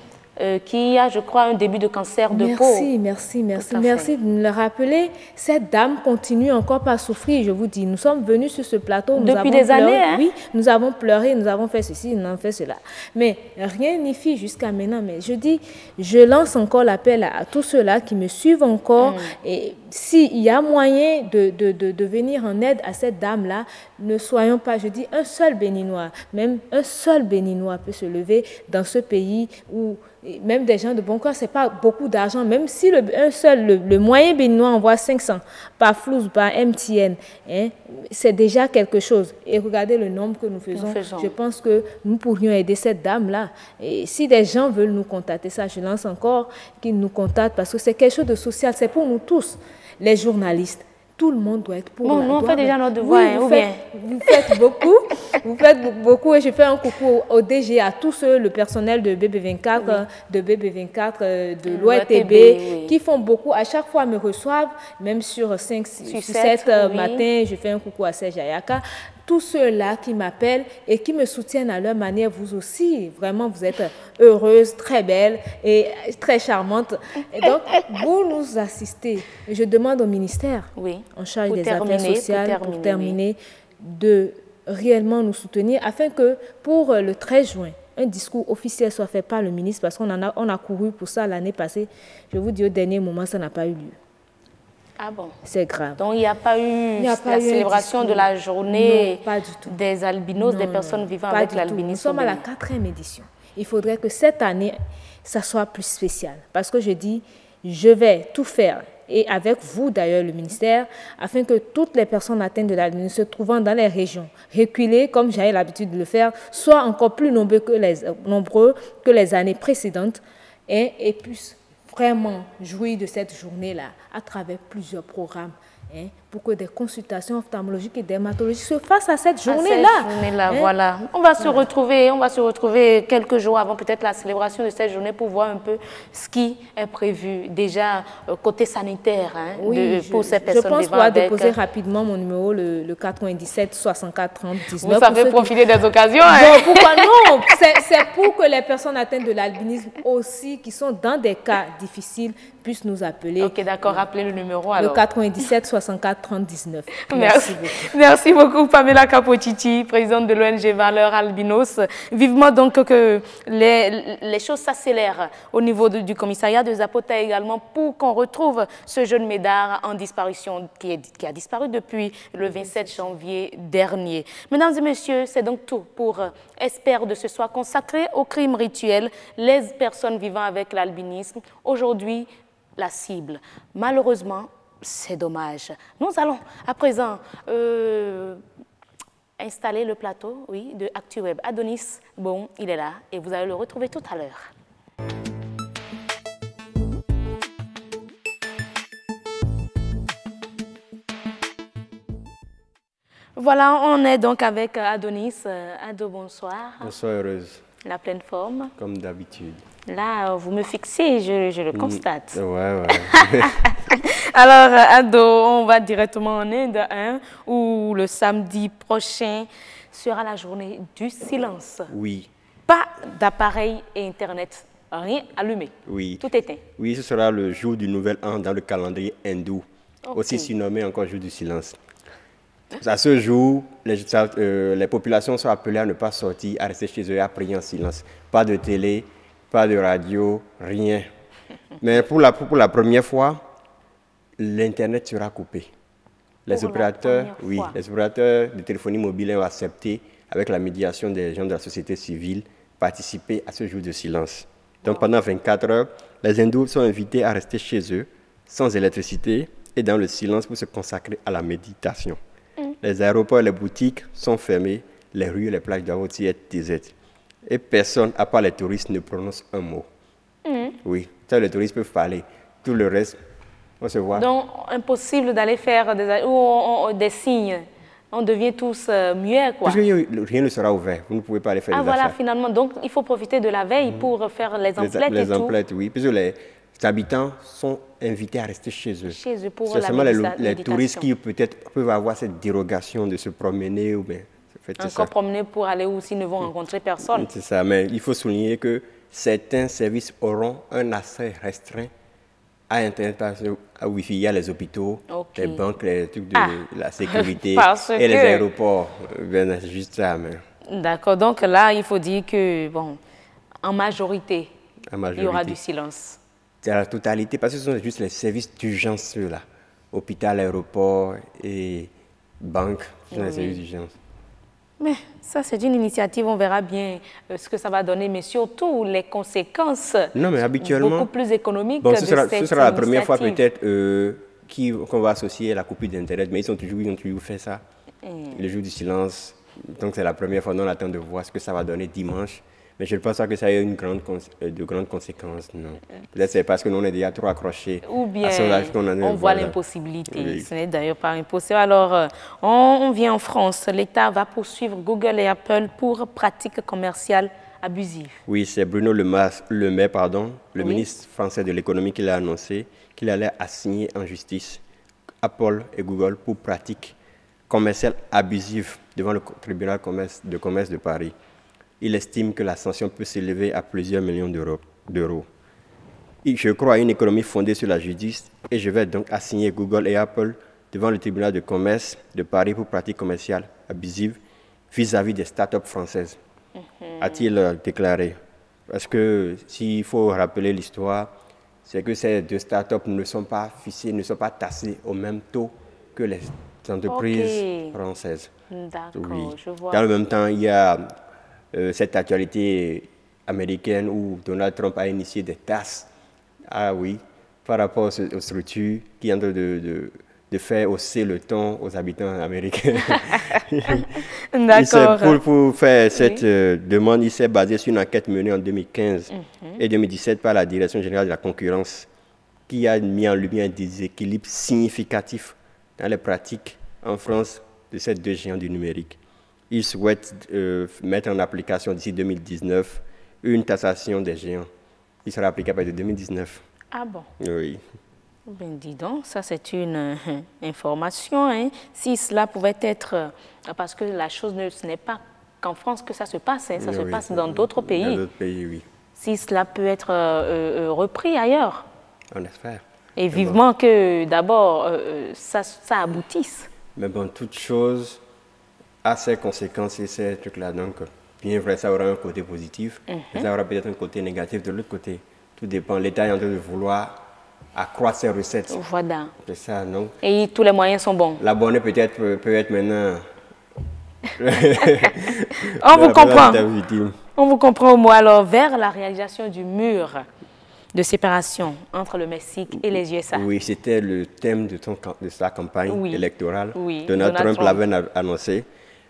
qui a, je crois, un début de cancer de peau. Merci de me le rappeler. Cette dame continue encore par souffrir, je vous dis. Nous sommes venus sur ce plateau. Depuis des années, hein? Oui, nous avons pleuré, nous avons fait ceci, nous avons fait cela. Mais rien n'y fit jusqu'à maintenant. Mais je dis, je lance encore l'appel à tous ceux-là qui me suivent encore. Et s'il y a moyen de venir en aide à cette dame-là, ne soyons pas, je dis, un seul Béninois, même un seul Béninois peut se lever dans ce pays où même des gens de bon cœur, ce n'est pas beaucoup d'argent. Même si le moyen béninois envoie 500 par Flous, par MTN, hein, c'est déjà quelque chose. Et regardez le nombre que nous faisons. Je pense que nous pourrions aider cette dame-là. Et si des gens veulent nous contacter, ça, je lance encore qu'ils nous contactent parce que c'est quelque chose de social. C'est pour nous tous, les journalistes. Tout le monde doit être pour nous, on fait déjà notre devoir. Oui, vous faites beaucoup et je fais un coucou au DG, à tous ceux, le personnel de BB24, de l'OETB, qui font beaucoup. À chaque fois, me reçoivent, même sur 5, 7 matin, je fais un coucou à Serge Ayaka. Tous ceux-là qui m'appellent et qui me soutiennent à leur manière, vous aussi, vraiment, vous êtes heureuse, très belle et très charmante. Et donc, vous nous assistez. Je demande au ministère en charge des Affaires sociales, pour terminer, de réellement nous soutenir afin que pour le 13 juin, un discours officiel soit fait par le ministre, parce qu'on a couru pour ça l'année passée. Je vous dis, au dernier moment, ça n'a pas eu lieu. Ah bon? C'est grave. Donc, il n'y a pas eu la célébration de la journée des albinos, des personnes vivant avec l'albinisme. Nous sommes à la 4e édition. Il faudrait que cette année, ça soit plus spécial. Parce que je dis, je vais tout faire, et avec vous d'ailleurs, le ministère, afin que toutes les personnes atteintes de l'albinisme se trouvant dans les régions reculées, comme j'avais l'habitude de le faire, soient encore plus nombreux que les années précédentes et puissent vraiment jouir de cette journée-là à travers plusieurs programmes pour que des consultations ophtalmologiques et dermatologiques se fassent à cette journée-là. Voilà. On va se retrouver quelques jours avant peut-être la célébration de cette journée pour voir un peu ce qui est prévu déjà côté sanitaire pour ces personnes. Je pense pouvoir déposer rapidement mon numéro, le 97 64 30 19. Vous savez profiter des occasions. Non, pourquoi non? C'est pour que les personnes atteintes de l'albinisme aussi, qui sont dans des cas difficiles, puissent nous appeler. Ok, d'accord. Rappelez le numéro alors. Le 97 64 30 19. Merci beaucoup, Pamela Capocicci, présidente de l'ONG Valeurs Albinos. Vivement donc que les choses s'accélèrent au niveau du commissariat de Zapota également pour qu'on retrouve ce jeune médard en disparition qui a disparu depuis le 27 janvier dernier. Mesdames et messieurs, c'est donc tout pour Espère de ce soir consacré aux crimes rituels, les personnes vivant avec l'albinisme. Aujourd'hui, la cible. Malheureusement, c'est dommage. Nous allons à présent installer le plateau de ActuWeb. Adonis, bon, il est là et vous allez le retrouver tout à l'heure. Voilà, on est donc avec Adonis. Ado, bonsoir. Bonsoir, heureuse. La pleine forme. Comme d'habitude. Là, vous me fixez, je le constate. Ouais. Alors, Ado, on va directement en Inde, où le samedi prochain sera la journée du silence. Oui. Pas d'appareil et Internet, rien allumé. Oui. Tout éteint. Oui, ce sera le jour du nouvel an dans le calendrier hindou, aussi surnommé encore jour du silence. À ce jour, les populations sont appelées à ne pas sortir, à rester chez eux et à prier en silence. Pas de télé, pas de radio, rien. Mais pour la première fois, l'Internet sera coupé. Les opérateurs de téléphonie mobile ont accepté, avec la médiation des gens de la société civile, participer à ce jour de silence. Donc pendant 24 heures, les hindous sont invités à rester chez eux, sans électricité et dans le silence pour se consacrer à la méditation. Les aéroports et les boutiques sont fermés, les rues et les plages doivent aussi être désertes. Et personne, à part les touristes, ne prononce un mot. Oui, ça, les touristes peuvent parler. Tout le reste, on se voit. Donc, impossible d'aller faire des signes. On devient tous muets, quoi. Parce que rien ne sera ouvert. Vous ne pouvez pas aller faire des achats. Voilà, finalement. Donc, il faut profiter de la veille pour faire les emplettes les emplettes, oui. Parce que habitants sont invités à rester chez eux. Chez eux pour c'est seulement les méditation. touristes qui peut-être peuvent avoir cette dérogation de se promener ou bien. Encore promener pour aller où s'ils ne vont rencontrer personne. C'est ça, mais il faut souligner que certains services auront un accès restreint à Internet, à Wi-Fi. Il y a les hôpitaux, les banques, les trucs de la sécurité et les aéroports. Ben, c'est juste ça. D'accord, donc là, il faut dire que, bon, en majorité, il y aura du silence. C'est la totalité, parce que ce sont juste les services d'urgence, ceux-là. Hôpital, aéroport et banque, ce sont les services d'urgence. Mais ça, c'est une initiative, on verra bien ce que ça va donner, mais surtout les conséquences beaucoup plus économiques de cette initiative. Ce sera la première fois peut-être qu'on va associer la coupure d'Internet, mais ils ont toujours fait ça, le jour du silence. Donc c'est la première fois, on attend de voir ce que ça va donner dimanche. Mais je ne pense pas que ça ait de grandes conséquences, non. Peut-être c'est parce que nous on est déjà trop accrochés. Ou bien on voit l'impossibilité. Oui. Ce n'est d'ailleurs pas impossible. Alors, on vient en France. L'État va poursuivre Google et Apple pour pratiques commerciales abusives. Oui, c'est Bruno Le Maire, le ministre français de l'économie, qui l'a annoncé qu'il allait assigner en justice Apple et Google pour pratiques commerciales abusives devant le tribunal de commerce de Paris. Il estime que la sanction peut s'élever à plusieurs millions d'euros. Je crois à une économie fondée sur la justice et je vais donc assigner Google et Apple devant le tribunal de commerce de Paris pour pratiques commerciales abusives vis-à-vis des start-up françaises, a-t-il déclaré. Parce que s'il faut rappeler l'histoire, c'est que ces deux start-up ne sont pas fixées, ne sont pas taxées au même taux que les entreprises françaises. D'accord, je vois. Dans le même temps, il y a cette actualité américaine où Donald Trump a initié des taxes par rapport aux structures qui ont de faire hausser le ton aux habitants américains. D'accord. Pour faire cette demande, il s'est basé sur une enquête menée en 2015 et 2017 par la Direction générale de la concurrence qui a mis en lumière un déséquilibre significatif dans les pratiques en France de ces deux géants du numérique. Il souhaite mettre en application d'ici 2019 une taxation des géants qui sera applicable de 2019. Ah bon? Oui. Ben dis donc, ça c'est une information. Hein. Si cela pouvait être... parce que la chose, ce n'est pas qu'en France que ça se passe, hein, ça se passe dans d'autres pays. Dans d'autres pays, oui. Si cela peut être repris ailleurs. On espère. Et vivement que d'abord ça aboutisse. Mais bon, toute chose a ses conséquences et ces trucs-là. Donc, bien vrai, ça aura un côté positif, mais ça aura peut-être un côté négatif de l'autre côté. Tout dépend. L'État est en train de vouloir accroître ses recettes. Voilà. C'est ça, non? Et tous les moyens sont bons. L'abonné peut être maintenant... On vous comprend. On vous comprend au mot. Alors, vers la réalisation du mur de séparation entre le Mexique et les USA. Oui, c'était le thème de sa campagne électorale. Oui, Donald Trump l'avait annoncé.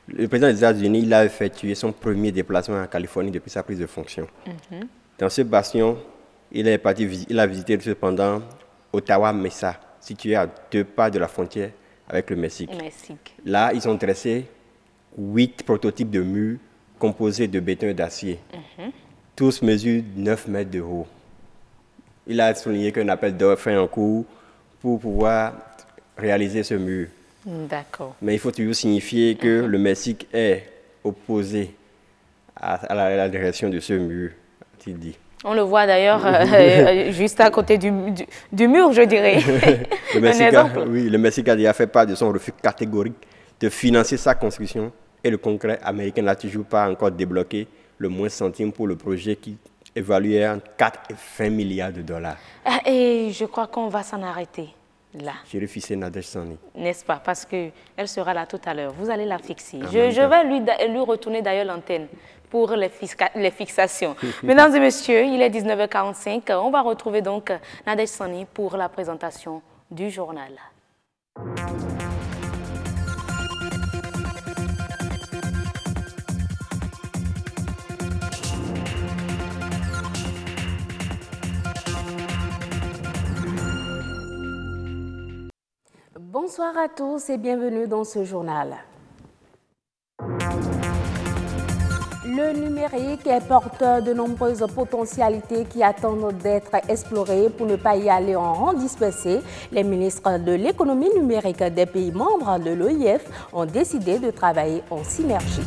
Le président des États-Unis, il a effectué son premier déplacement en Californie depuis sa prise de fonction. Dans ce bastion, il a visité cependant Ottawa-Mesa, situé à 2 pas de la frontière avec le Mexique. Là, ils ont dressé 8 prototypes de murs composés de béton et d'acier. Tous mesurent 9 mètres de haut. Il a souligné qu'un appel d'offres est en cours pour pouvoir réaliser ce mur. D'accord. Mais il faut toujours signifier que le Mexique est opposé à la direction de ce mur, a-t-il dit. On le voit d'ailleurs juste à côté du mur, je dirais. Le Mexique a déjà fait part de son refus catégorique de financer sa construction et le Congrès américain n'a toujours pas encore débloqué le moins centime pour le projet qui évalué en 4 et 20 milliards de dollars. Et je crois qu'on va s'en arrêter là. J'ai refixé Nadège Sani. N'est-ce pas? Parce qu'elle sera là tout à l'heure. Vous allez la fixer. Je vais lui retourner d'ailleurs l'antenne pour les fixations. Mesdames et messieurs, il est 19h45. On va retrouver donc Nadège Sani pour la présentation du journal. Bonsoir à tous et bienvenue dans ce journal. Le numérique est porteur de nombreuses potentialités qui attendent d'être explorées pour ne pas y aller en rang dispersé. Les ministres de l'économie numérique des pays membres de l'OIF ont décidé de travailler en synergie.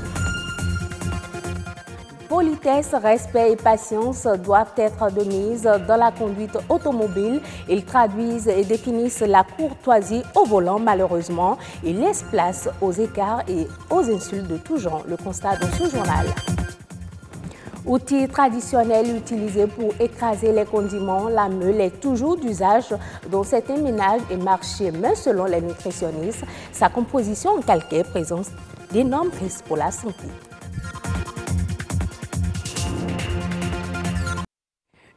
Politesse, respect et patience doivent être de mise dans la conduite automobile. Ils traduisent et définissent la courtoisie au volant. Malheureusement, ils laissent place aux écarts et aux insultes de tout genre. Le constat dans ce journal. Outil traditionnel utilisé pour écraser les condiments, la meule est toujours d'usage dans certains ménages et marchés, mais selon les nutritionnistes, sa composition en calcaire présente d'énormes risques pour la santé.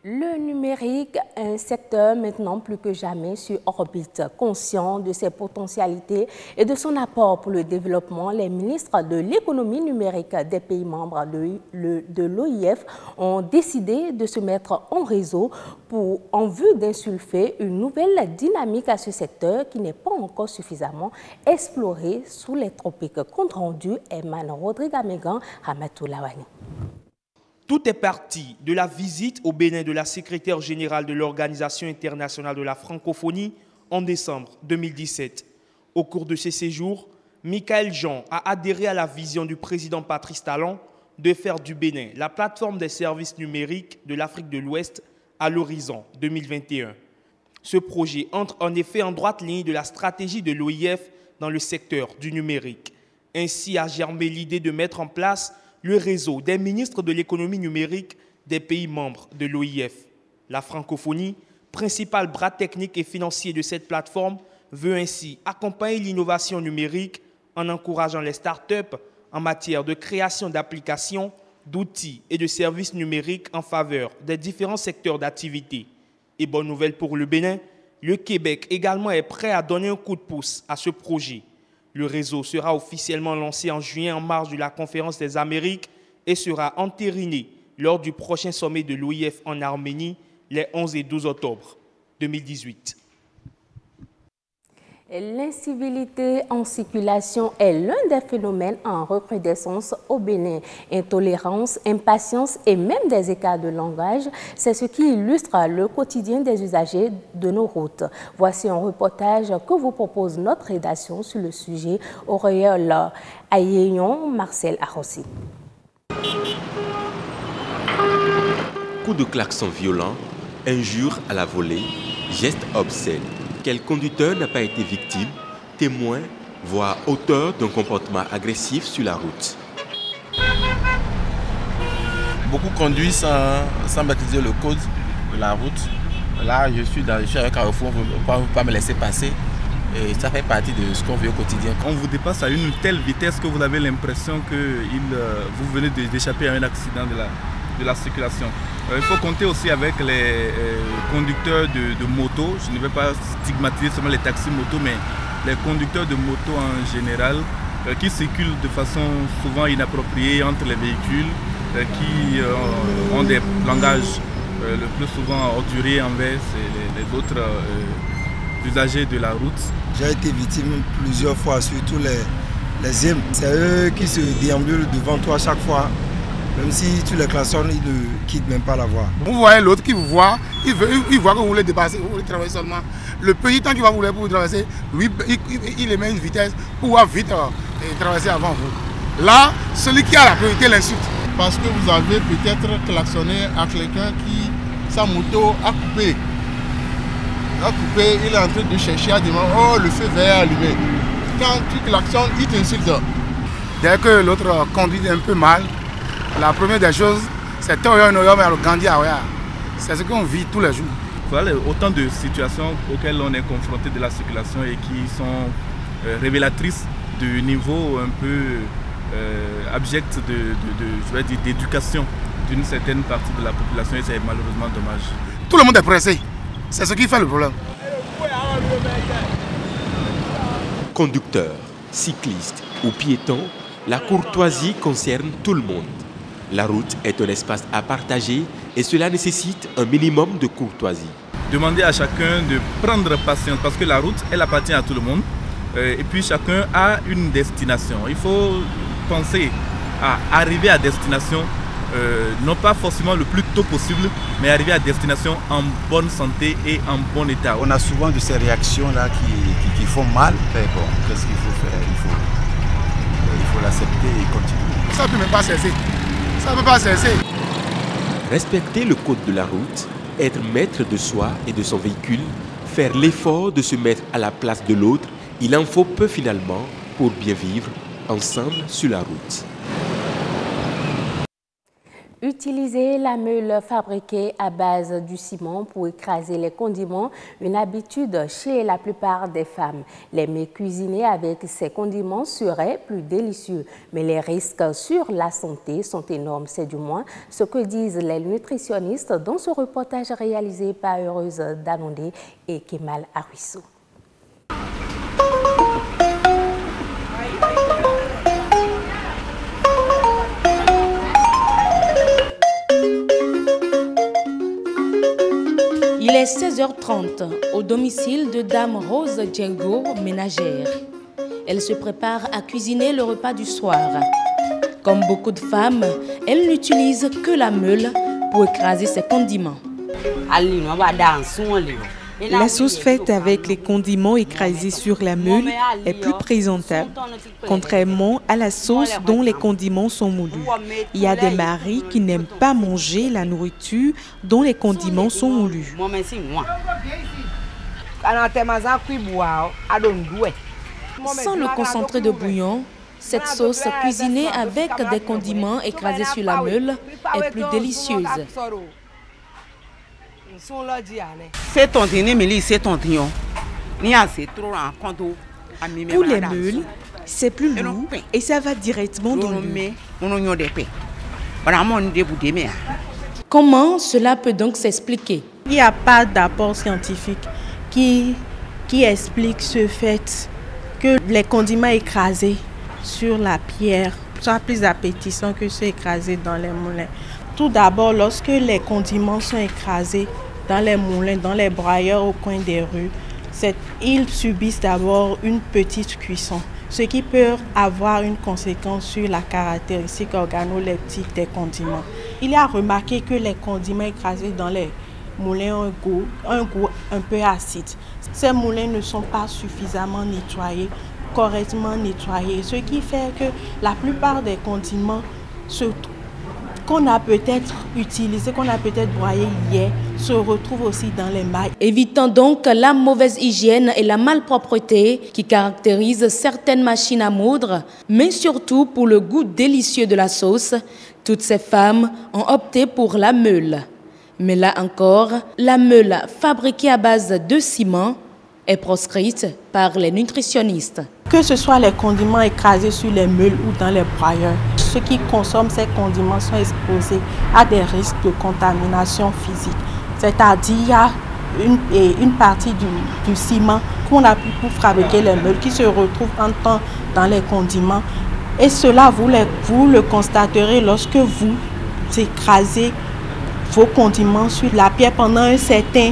Le numérique est un secteur maintenant plus que jamais sur orbite. Conscient de ses potentialités et de son apport pour le développement, les ministres de l'économie numérique des pays membres de l'OIF ont décidé de se mettre en réseau en vue d'insuffler une nouvelle dynamique à ce secteur qui n'est pas encore suffisamment exploré sous les tropiques. Compte rendu, Eman Rodrigue-Amégan, Ramatou Lawani. Tout est parti de la visite au Bénin de la secrétaire générale de l'Organisation internationale de la francophonie en décembre 2017. Au cours de ce séjour, Michael Jean a adhéré à la vision du président Patrice Talon de faire du Bénin la plateforme des services numériques de l'Afrique de l'Ouest à l'horizon 2021. Ce projet entre en effet en droite ligne de la stratégie de l'OIF dans le secteur du numérique. Ainsi a germé l'idée de mettre en place le réseau des ministres de l'économie numérique des pays membres de l'OIF. La francophonie, principal bras technique et financier de cette plateforme, veut ainsi accompagner l'innovation numérique en encourageant les start-up en matière de création d'applications, d'outils et de services numériques en faveur des différents secteurs d'activité. Et bonne nouvelle pour le Bénin, le Québec également est prêt à donner un coup de pouce à ce projet. Le réseau sera officiellement lancé en juin en marge de la Conférence des Amériques et sera entériné lors du prochain sommet de l'OIF en Arménie les 11 et 12 octobre 2018. L'incivilité en circulation est l'un des phénomènes en recrudescence au Bénin. Intolérance, impatience et même des écarts de langage, c'est ce qui illustre le quotidien des usagers de nos routes. Voici un reportage que vous propose notre rédaction sur le sujet. Auréole Ayeyon, Marcel Arrossi. Coups de klaxon violents, injures à la volée, gestes obscènes. Quel conducteur n'a pas été victime, témoin, voire auteur d'un comportement agressif sur la route? Beaucoup conduisent sans maîtriser le code de la route. Là, je suis à un carrefour, on ne peut pas me laisser passer. Et ça fait partie de ce qu'on vit au quotidien. On vous dépasse à une telle vitesse que vous avez l'impression que vous venez d'échapper à un accident de la circulation. Il faut compter aussi avec les conducteurs de moto. Je ne vais pas stigmatiser seulement les taxis moto, mais les conducteurs de moto en général qui circulent de façon souvent inappropriée entre les véhicules, qui ont des langages le plus souvent orduriers envers les autres usagers de la route. J'ai été victime plusieurs fois, surtout les IM. C'est eux qui se déambulent devant toi chaque fois. Même si tu les klaxonnes, ils ne quittent même pas la voie. Vous voyez l'autre qui vous voit, il voit que vous voulez dépasser, vous voulez traverser seulement. Le petit temps qu'il va vouloir pour vous traverser, lui, il émet une vitesse pour pouvoir vite traverser avant vous. Là, celui qui a la priorité l'insulte. Parce que vous avez peut-être klaxonné à quelqu'un qui, sa moto a coupé. Il est en train de chercher à demander, oh, le feu vert est allumé. Quand tu klaxonnes, il t'insulte. Dès que l'autre conduit un peu mal, la première des choses, c'est c'est ce qu'on vit tous les jours. Voilà autant de situations auxquelles on est confronté de la circulation et qui sont révélatrices du niveau un peu abject d'éducation d'une certaine partie de la population et c'est malheureusement dommage. Tout le monde est pressé, c'est ce qui fait le problème. Conducteurs, cyclistes ou piétons, la courtoisie concerne tout le monde. La route est un espace à partager et cela nécessite un minimum de courtoisie. Demander à chacun de prendre patience parce que la route, elle appartient à tout le monde. Et puis chacun a une destination. Il faut penser à arriver à destination, non pas forcément le plus tôt possible, mais arriver à destination en bonne santé et en bon état. On a souvent de ces réactions-là qui font mal, mais bon, qu'est-ce qu'il faut faire? Il faut l'accepter et continuer. Ça ne peut même pas cesser. Ça ne peut pas cesser. Respecter le code de la route, être maître de soi et de son véhicule, faire l'effort de se mettre à la place de l'autre, il en faut peu finalement pour bien vivre ensemble sur la route. Utiliser la meule fabriquée à base du ciment pour écraser les condiments, une habitude chez la plupart des femmes. Les mets cuisinés avec ces condiments seraient plus délicieux, mais les risques sur la santé sont énormes. C'est du moins ce que disent les nutritionnistes dans ce reportage réalisé par Heureuse Danondé et Kemal Aruissou. Il est 16h30 au domicile de Dame Rose Djengo, ménagère. Elle se prépare à cuisiner le repas du soir. Comme beaucoup de femmes, elle n'utilise que la meule pour écraser ses condiments. La sauce faite avec les condiments écrasés sur la meule est plus présentable, contrairement à la sauce dont les condiments sont moulus. Il y a des maris qui n'aiment pas manger la nourriture dont les condiments sont moulus. Sans le concentré de bouillon, cette sauce cuisinée avec des condiments écrasés sur la meule est plus délicieuse. Pour les meules, c'est plus lourd et ça va directement dans l'huile. Comment cela peut donc s'expliquer? Il n'y a pas d'apport scientifique qui explique ce fait que les condiments écrasés sur la pierre sont plus appétissants que ceux écrasés dans les moulins. Tout d'abord, lorsque les condiments sont écrasés dans les moulins, dans les broyeurs au coin des rues, ils subissent d'abord une petite cuisson, ce qui peut avoir une conséquence sur la caractéristique organoleptique des condiments. Il a remarqué que les condiments écrasés dans les moulins ont un goût un peu acide. Ces moulins ne sont pas suffisamment nettoyés, correctement nettoyés, ce qui fait que la plupart des condiments qu'on a peut-être utilisé, qu'on a peut-être broyé hier, se retrouvent aussi dans les mailles. Évitant donc la mauvaise hygiène et la malpropreté qui caractérisent certaines machines à moudre, mais surtout pour le goût délicieux de la sauce, toutes ces femmes ont opté pour la meule. Mais là encore, la meule fabriquée à base de ciment est proscrite par les nutritionnistes. Que ce soit les condiments écrasés sur les meules ou dans les broyeurs, ceux qui consomment ces condiments sont exposés à des risques de contamination physique. C'est-à-dire qu'il y a une partie du ciment qu'on a pris pour fabriquer les meules qui se retrouve en temps dans les condiments. Et cela, vous le constaterez lorsque vous écrasez vos condiments sur la pierre pendant un certain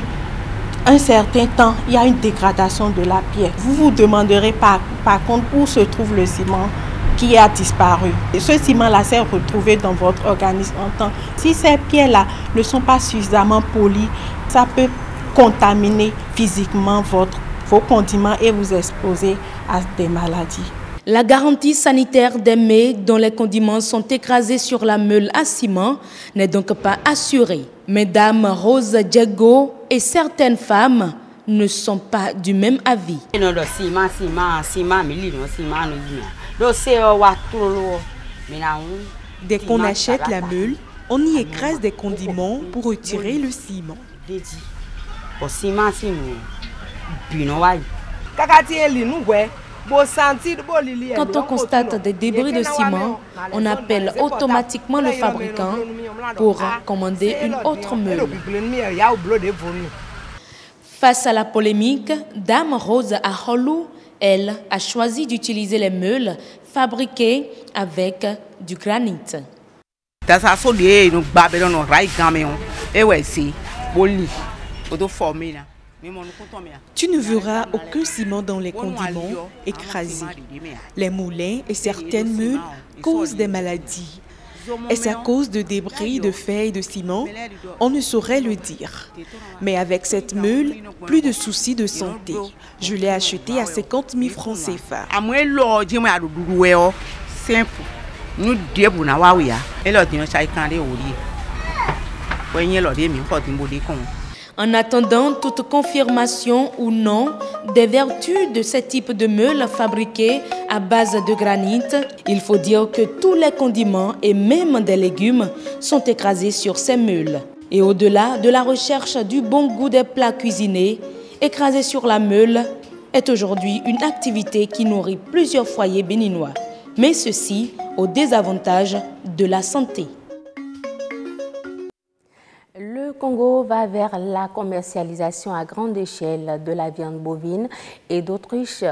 temps, il y a une dégradation de la pierre. Vous vous demanderez par contre où se trouve le ciment qui a disparu. Et ce ciment-là s'est retrouvé dans votre organisme en temps. Si ces pierres-là ne sont pas suffisamment polies, ça peut contaminer physiquement vos condiments et vous exposer à des maladies. La garantie sanitaire des mets dont les condiments sont écrasés sur la meule à ciment n'est donc pas assurée. Mesdames Rose Djengo et certaines femmes ne sont pas du même avis. Dès qu'on achète la meule, on y écrase des condiments pour retirer le ciment. Quand on constate des débris de ciment, on appelle automatiquement le fabricant pour commander une autre meule. Face à la polémique, Dame Rose Aholou, elle, a choisi d'utiliser les meules fabriquées avec du granit. Tu ne verras aucun ciment dans les condiments écrasés. Les moulins et certaines meules causent des maladies. Est-ce à cause de débris de fer et de ciment? On ne saurait le dire. Mais avec cette meule, plus de soucis de santé. Je l'ai achetée à 50 000 francs CFA. En attendant toute confirmation ou non des vertus de ce type de meule fabriquée à base de granit, il faut dire que tous les condiments et même des légumes sont écrasés sur ces meules. Et au-delà de la recherche du bon goût des plats cuisinés, écraser sur la meule est aujourd'hui une activité qui nourrit plusieurs foyers béninois. Mais ceci au désavantage de la santé. Le Congo va vers la commercialisation à grande échelle de la viande bovine et d'autruche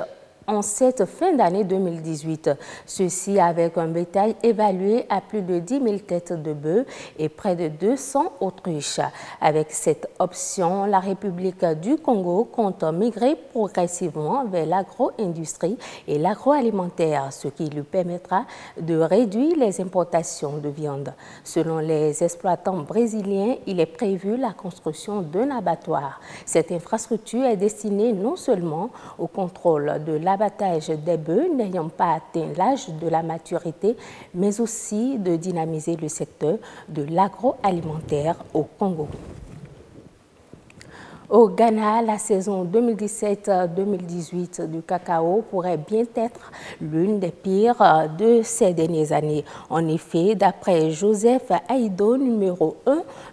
en cette fin d'année 2018. Ceci avec un bétail évalué à plus de 10 000 têtes de bœufs et près de 200 autruches. Avec cette option, la République du Congo compte migrer progressivement vers l'agro-industrie et l'agroalimentaire, ce qui lui permettra de réduire les importations de viande. Selon les exploitants brésiliens, il est prévu la construction d'un abattoir. Cette infrastructure est destinée non seulement au contrôle de l'abattage des bœufs n'ayant pas atteint l'âge de la maturité, mais aussi de dynamiser le secteur de l'agroalimentaire au Congo. Au Ghana, la saison 2017-2018 du cacao pourrait bien être l'une des pires de ces dernières années. En effet, d'après Joseph Aïdo, numéro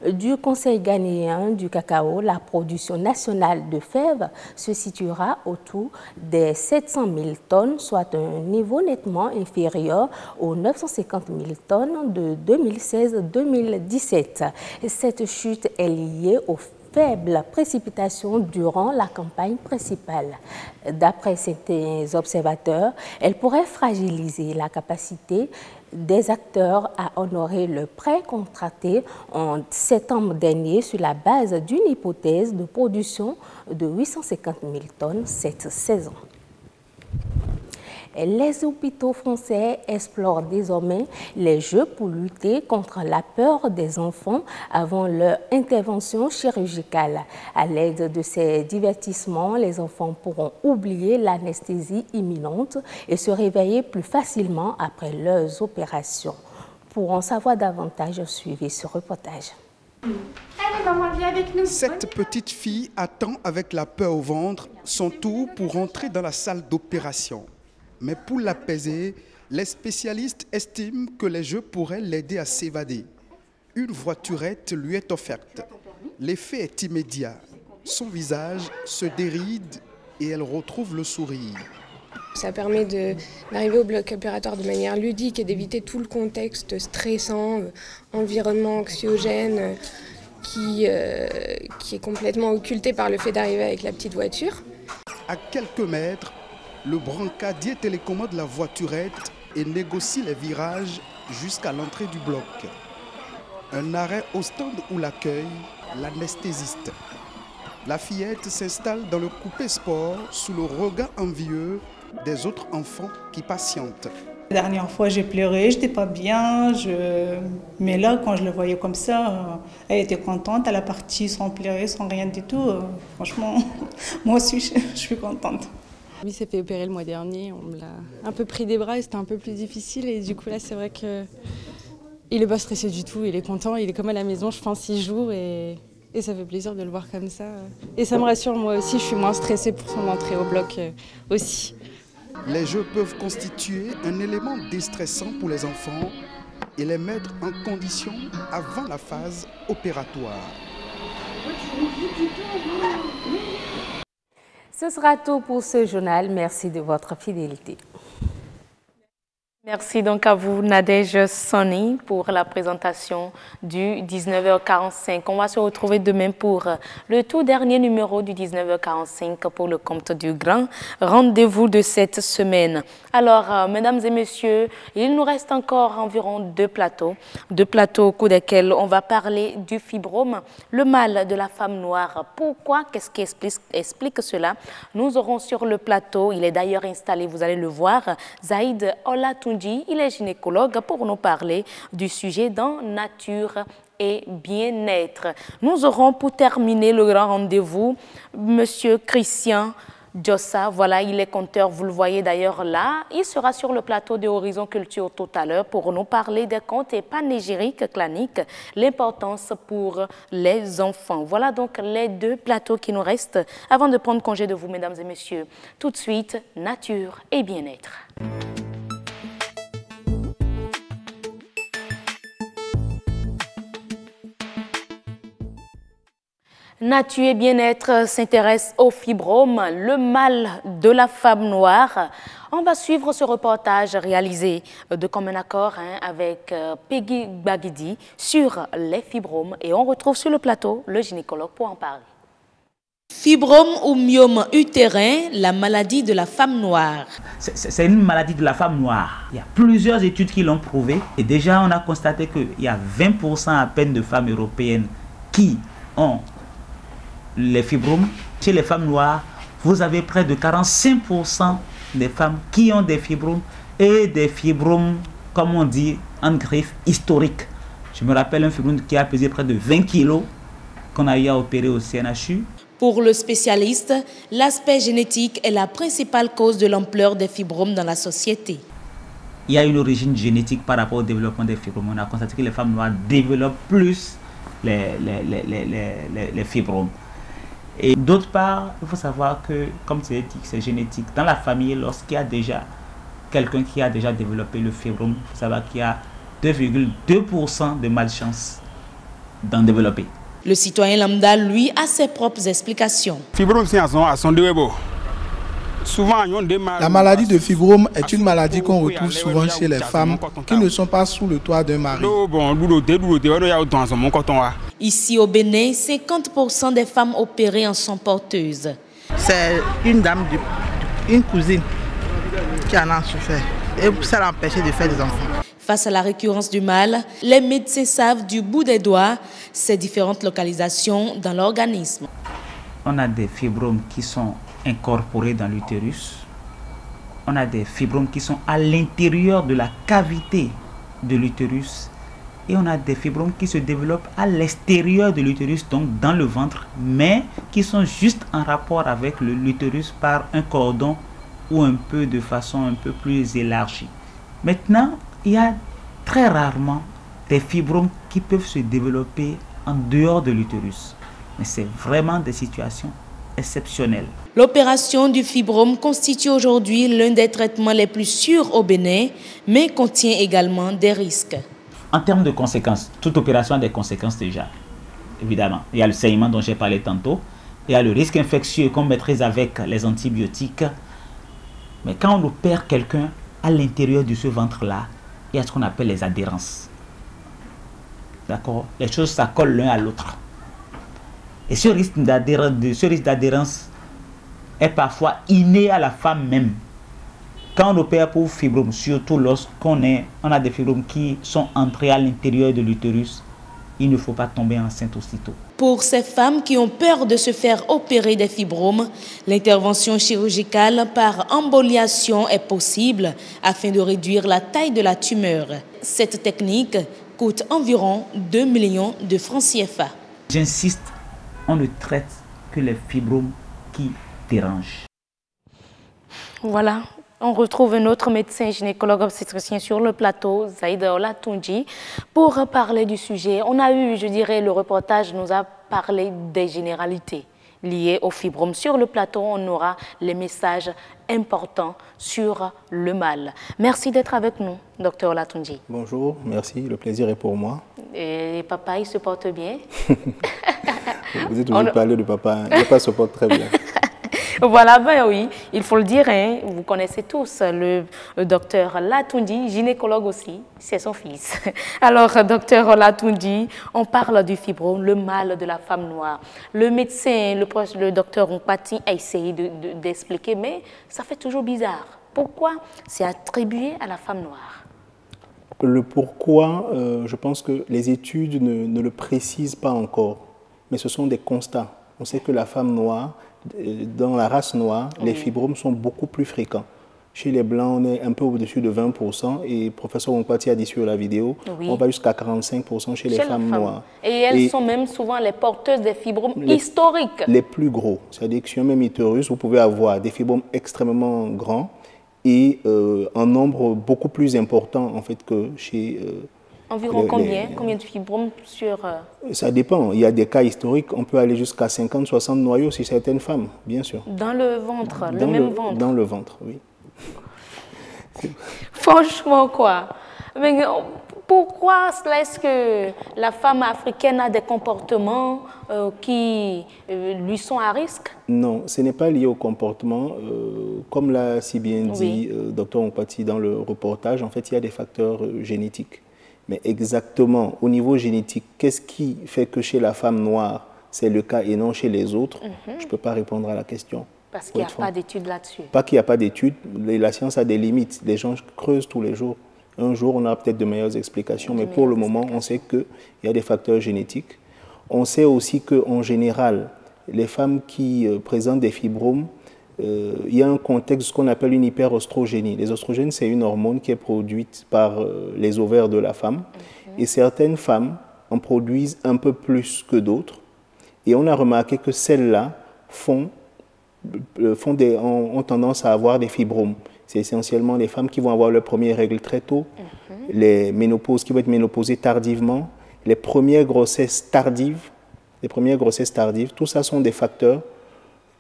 1 du Conseil ghanéen du cacao, la production nationale de fèves se situera autour des 700 000 tonnes, soit un niveau nettement inférieur aux 950 000 tonnes de 2016-2017. Cette chute est liée au faibles précipitations durant la campagne principale. D'après certains observateurs, elle pourrait fragiliser la capacité des acteurs à honorer le prêt contracté en septembre dernier sur la base d'une hypothèse de production de 850 000 tonnes cette saison. Les hôpitaux français explorent désormais les jeux pour lutter contre la peur des enfants avant leur intervention chirurgicale. À l'aide de ces divertissements, les enfants pourront oublier l'anesthésie imminente et se réveiller plus facilement après leurs opérations. Pour en savoir davantage, suivez ce reportage. Allez maman, viens avec nous. Cette petite fille attend avec la peur au ventre son tour pour rentrer dans la salle d'opération. Mais pour l'apaiser, les spécialistes estiment que les jeux pourraient l'aider à s'évader. Une voiturette lui est offerte. L'effet est immédiat. Son visage se déride et elle retrouve le sourire. Ça permet d'arriver au bloc opératoire de manière ludique et d'éviter tout le contexte stressant, environnement anxiogène qui est complètement occulté par le fait d'arriver avec la petite voiture. À quelques mètres, le brancadier télécommande la voiturette et négocie les virages jusqu'à l'entrée du bloc. Un arrêt au stand où l'accueille l'anesthésiste. La fillette s'installe dans le coupé sport sous le regard envieux des autres enfants qui patientent. La dernière fois, j'ai pleuré, je n'étais pas bien. Mais là, quand je le voyais comme ça, elle était contente. Elle a parti sans pleurer, sans rien du tout. Franchement, moi aussi, je suis contente. Lui s'est fait opérer le mois dernier, on me l'a un peu pris des bras et c'était un peu plus difficile. Et du coup là c'est vrai qu'il n'est pas stressé du tout, il est content, il est comme à la maison, je pense 6 jours et ça fait plaisir de le voir comme ça. Et ça me rassure moi aussi, je suis moins stressée pour son entrée au bloc aussi. Les jeux peuvent constituer un élément déstressant pour les enfants et les mettre en condition avant la phase opératoire. Ce sera tout pour ce journal. Merci de votre fidélité. Merci donc à vous, Nadège Sonny, pour la présentation du 19h45. On va se retrouver demain pour le tout dernier numéro du 19h45 pour le compte du grand rendez-vous de cette semaine. Alors, mesdames et messieurs, il nous reste encore environ deux plateaux au cours desquels on va parler du fibrome, le mal de la femme noire. Pourquoi? Qu'est-ce qui explique cela? Nous aurons sur le plateau, il est d'ailleurs installé, vous allez le voir, Zaïd Olatunji. Il est gynécologue pour nous parler du sujet dans Nature et Bien-être. Nous aurons pour terminer le grand rendez-vous Monsieur Christian Djossa. Voilà, il est conteur, vous le voyez d'ailleurs là. Il sera sur le plateau de Horizon Culture tout à l'heure pour nous parler des contes et panégyriques claniques, l'importance pour les enfants. Voilà donc les deux plateaux qui nous restent avant de prendre congé de vous, mesdames et messieurs. Tout de suite, Nature et Bien-être. Nature et Bien-être s'intéresse au fibrome, le mal de la femme noire. On va suivre ce reportage réalisé de commun accord avec Peggy Bagidi sur les fibromes et on retrouve sur le plateau le gynécologue pour en parler. Fibrome ou myome utérin, la maladie de la femme noire. C'est une maladie de la femme noire. Il y a plusieurs études qui l'ont prouvé et déjà on a constaté qu'il y a 20% à peine de femmes européennes qui ont les fibromes. Chez les femmes noires, vous avez près de 45% des femmes qui ont des fibromes et des fibromes, comme on dit en griffe, historiques. Je me rappelle un fibrome qui a pesé près de 20 kilos qu'on a eu à opérer au CNHU. Pour le spécialiste, l'aspect génétique est la principale cause de l'ampleur des fibromes dans la société. Il y a une origine génétique par rapport au développement des fibromes. On a constaté que les femmes noires développent plus les fibromes. Et d'autre part, il faut savoir que, comme c'est génétique, dans la famille, lorsqu'il y a déjà quelqu'un qui a déjà développé le fibrome, il faut savoir qu'il y a 2,2% de malchance d'en développer. Le citoyen lambda, lui, a ses propres explications. La maladie de fibrome est une maladie qu'on retrouve souvent chez les femmes qui ne sont pas sous le toit d'un mari. Ici au Bénin, 50% des femmes opérées en sont porteuses. C'est une dame, une cousine qui en a souffert et ça l'a empêché de faire des enfants. Face à la récurrence du mal, les médecins savent du bout des doigts ces différentes localisations dans l'organisme. On a des fibromes qui sont incorporés dans l'utérus. On a des fibromes qui sont à l'intérieur de la cavité de l'utérus. Et on a des fibromes qui se développent à l'extérieur de l'utérus, donc dans le ventre, mais qui sont juste en rapport avec l'utérus par un cordon ou un peu de façon un peu plus élargie. Maintenant, il y a très rarement des fibromes qui peuvent se développer en dehors de l'utérus. Mais c'est vraiment des situations exceptionnelles. L'opération du fibrome constitue aujourd'hui l'un des traitements les plus sûrs au Bénin, mais contient également des risques. En termes de conséquences, toute opération a des conséquences déjà, évidemment. Il y a le saignement dont j'ai parlé tantôt, il y a le risque infectieux qu'on maîtrise avec les antibiotiques. Mais quand on opère quelqu'un à l'intérieur de ce ventre-là, il y a ce qu'on appelle les adhérences. D'accord? Les choses s'accolent l'un à l'autre. Et ce risque d'adhérence est parfois inné à la femme même. Quand on opère pour fibromes, surtout lorsqu'on a des fibromes qui sont entrés à l'intérieur de l'utérus, il ne faut pas tomber enceinte aussitôt. Pour ces femmes qui ont peur de se faire opérer des fibromes, l'intervention chirurgicale par emboliation est possible afin de réduire la taille de la tumeur. Cette technique coûte environ 2 millions de francs CFA. J'insiste, on ne traite que les fibromes qui dérangent. Voilà. On retrouve un autre médecin gynécologue obstétricien sur le plateau, Zaïd Olatunji, pour parler du sujet. On a eu, je dirais, le reportage nous a parlé des généralités liées au fibrome. Sur le plateau, on aura les messages importants sur le mal. Merci d'être avec nous, Dr Olatunji. Bonjour, merci, le plaisir est pour moi. Et papa, il se porte bien? Vous êtes obligé de parler de papa, papa se porte très bien. Voilà, ben oui, il faut le dire, hein, vous connaissez tous le docteur Latoundi, gynécologue aussi, c'est son fils. Alors, docteur Latoundi, on parle du fibrome, le mal de la femme noire. Le médecin, le docteur Ompati a essayé d'expliquer, mais ça fait toujours bizarre. Pourquoi c'est attribué à la femme noire? Le pourquoi, je pense que les études ne le précisent pas encore, mais ce sont des constats. On sait que la femme noire, dans la race noire, les fibromes sont beaucoup plus fréquents. Chez les Blancs, on est un peu au-dessus de 20%, et le professeur Ompati a dit sur la vidéo, on va jusqu'à 45% chez les femmes noires. Et elles sont même souvent les porteuses des fibromes historiques. Les plus gros, c'est-à-dire que sur un même utérus, vous pouvez avoir des fibromes extrêmement grands, et un nombre beaucoup plus important en fait que chez... Environ combien de fibromes sur... Ça dépend. Il y a des cas historiques, on peut aller jusqu'à 50-60 noyaux chez certaines femmes, bien sûr. Dans le ventre, le même ventre? Dans le ventre, oui. Franchement, quoi. Mais pourquoi est-ce que la femme africaine a des comportements qui lui sont à risque? Non, ce n'est pas lié au comportement. Comme l'a si bien dit Dr Ompati dans le reportage, en fait, il y a des facteurs génétiques. Mais exactement, au niveau génétique, qu'est-ce qui fait que chez la femme noire, c'est le cas et non chez les autres? Je ne peux pas répondre à la question. Parce qu'il n'y a pas d'études là-dessus. Pas qu'il n'y a pas d'études, la science a des limites. Les gens creusent tous les jours. Un jour, on aura peut-être de meilleures explications, mais pour le moment, on sait qu'il y a des facteurs génétiques. On sait aussi qu'en général, les femmes qui présentent des fibromes, il y a un contexte, ce qu'on appelle une hyperostrogénie. Les oestrogènes, c'est une hormone qui est produite par les ovaires de la femme. Et certaines femmes en produisent un peu plus que d'autres. Et on a remarqué que celles-là ont tendance à avoir des fibromes. C'est essentiellement les femmes qui vont avoir leurs premières règles très tôt, les ménopauses qui vont être ménopausées tardivement, les premières grossesses tardives, tout ça sont des facteurs,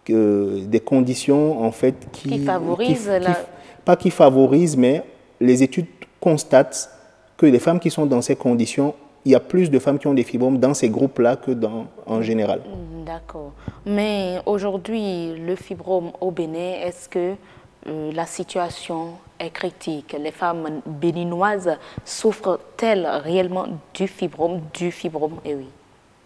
des conditions en fait qui favorisent pas qui favorisent, mais les études constatent que les femmes qui sont dans ces conditions, il y a plus de femmes qui ont des fibromes dans ces groupes-là que en général. D'accord. Mais aujourd'hui, le fibrome au Bénin, est-ce que la situation est critique? Les femmes béninoises souffrent-elles réellement du fibrome? Eh oui.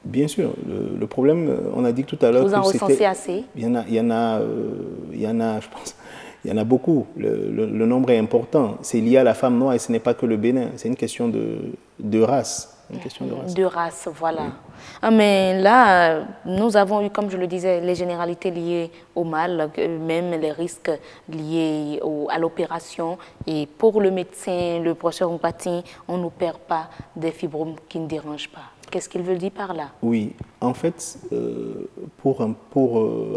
Bien sûr. Le problème, on a dit tout à l'heure... Vous en recensez assez? Il y en a, je pense, il y en a beaucoup. Le nombre est important. C'est lié à la femme noire et ce n'est pas que le Bénin. C'est une question de race. De race, voilà. Oui. Mais là, nous avons eu, comme je le disais, les généralités liées au mal, même les risques liés à l'opération. Et pour le médecin, le professeur Ompati, on ne perd pas des fibromes qui ne dérangent pas. Qu'est-ce qu'il veut dire par là? Oui, en fait, pour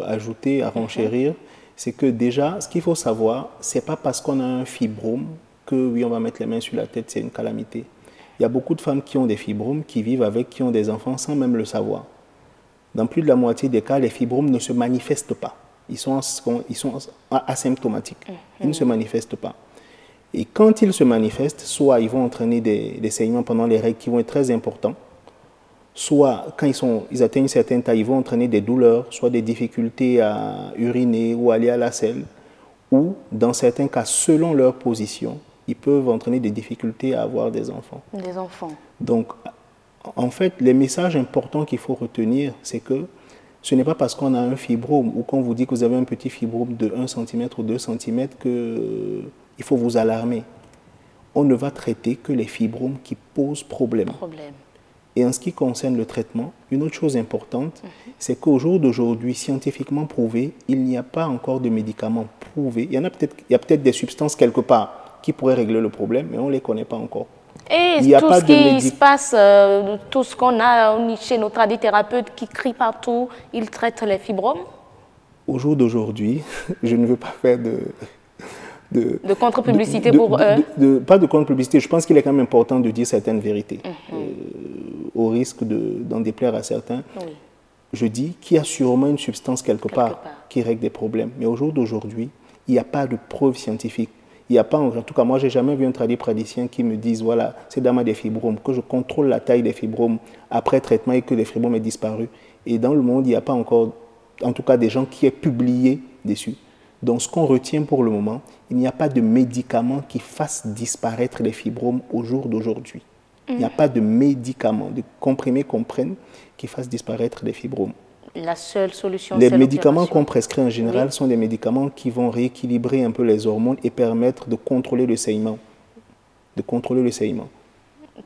ajouter, à renchérir, c'est que déjà, ce qu'il faut savoir, ce n'est pas parce qu'on a un fibrome que, oui, on va mettre les mains sur la tête, c'est une calamité. Il y a beaucoup de femmes qui ont des fibromes, qui vivent avec, qui ont des enfants sans même le savoir. Dans plus de la moitié des cas, les fibromes ne se manifestent pas. Ils sont asymptomatiques. Ils ne se manifestent pas. Et quand ils se manifestent, soit ils vont entraîner des saignements pendant les règles qui vont être très importants, soit quand ils atteignent une certaine taille, ils vont entraîner des douleurs, soit des difficultés à uriner ou aller à la selle, ou dans certains cas, selon leur position, ils peuvent entraîner des difficultés à avoir des enfants. Des enfants. Donc, en fait, les messages importants qu'il faut retenir, c'est que ce n'est pas parce qu'on a un fibrome ou qu'on vous dit que vous avez un petit fibrome de 1 cm ou 2 cm qu'il faut vous alarmer. On ne va traiter que les fibromes qui posent problème. Et en ce qui concerne le traitement, une autre chose importante, c'est qu'au jour d'aujourd'hui, scientifiquement prouvé, il n'y a pas encore de médicaments prouvés. Il y a peut-être des substances quelque part qui pourraient régler le problème, mais on ne les connaît pas encore. Et tout ce qui se passe, tout ce qu'on a chez nos tradithérapeutes qui crient partout, ils traitent les fibromes? Au jour d'aujourd'hui, je ne veux pas faire de contre-publicité pour eux? Pas de contre-publicité. Je pense qu'il est quand même important de dire certaines vérités. Au risque d'en déplaire à certains, je dis qu'il y a sûrement une substance quelque part qui règle des problèmes. Mais au jour d'aujourd'hui, il n'y a pas de preuves scientifiques. Il n'y a pas, en tout cas, moi, je n'ai jamais vu un praticien qui me dise, voilà, cette dame a des fibromes, que je contrôle la taille des fibromes après traitement et que les fibromes aient disparu. Et dans le monde, il n'y a pas encore, en tout cas, des gens qui aient publié dessus. Donc, ce qu'on retient pour le moment, il n'y a pas de médicament qui fasse disparaître les fibromes au jour d'aujourd'hui. Il n'y a pas de médicament, de comprimés qu'on prenne qui fasse disparaître les fibromes. La seule solution, les médicaments qu'on prescrit en général sont des médicaments qui vont rééquilibrer un peu les hormones et permettre de contrôler le saignement.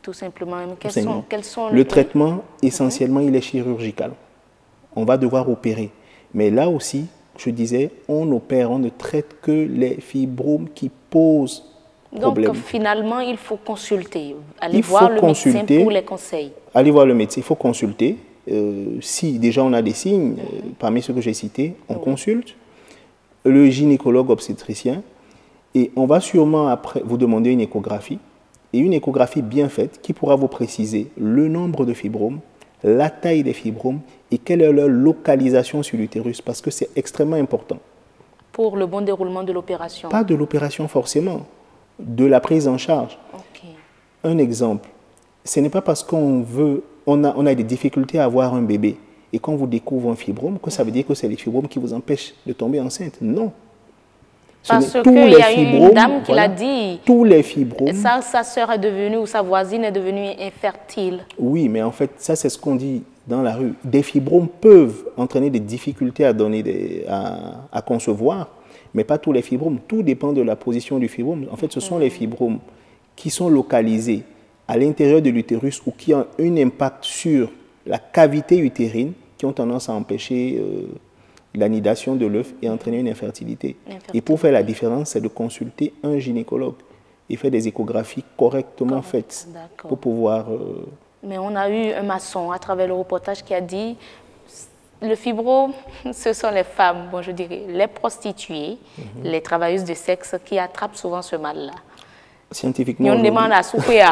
Tout simplement. Quels sont le traitement, essentiellement, il est chirurgical. On va devoir opérer. Mais là aussi, je disais, on opère, on ne traite que les fibromes qui posent problème. Donc, finalement, il faut consulter. Aller voir le médecin pour les conseils. Allez voir le médecin, il faut consulter. Si déjà on a des signes, parmi ceux que j'ai cités, on consulte le gynécologue obstétricien et on va sûrement après vous demander une échographie. Et une échographie bien faite qui pourra vous préciser le nombre de fibromes, la taille des fibromes et quelle est leur localisation sur l'utérus, parce que c'est extrêmement important. Pour le bon déroulement de l'opération? Pas de l'opération forcément, de la prise en charge. Okay. Un exemple, ce n'est pas parce qu'on a des difficultés à avoir un bébé et qu'on vous découvre un fibrome que ça veut dire que c'est les fibromes qui vous empêchent de tomber enceinte. Non. Parce qu'il y a une dame qui l'a dit, tous les fibromes, sa sœur est devenue, ou sa voisine est devenue infertile. Oui, mais en fait, ça c'est ce qu'on dit dans la rue. Des fibromes peuvent entraîner des difficultés à concevoir, mais pas tous les fibromes. Tout dépend de la position du fibrome. En fait, ce sont les fibromes qui sont localisés à l'intérieur de l'utérus ou qui ont un impact sur la cavité utérine qui ont tendance à empêcher l'anidation de l'œuf et entraîner une infertilité. Et pour faire la différence, c'est de consulter un gynécologue et faire des échographies correctement faites pour pouvoir... Mais on a eu un maçon à travers le reportage qui a dit le fibrome, ce sont les femmes, bon, je dirais les prostituées, les travailleuses de sexe qui attrapent souvent ce mal-là. Scientifiquement, on demande à souper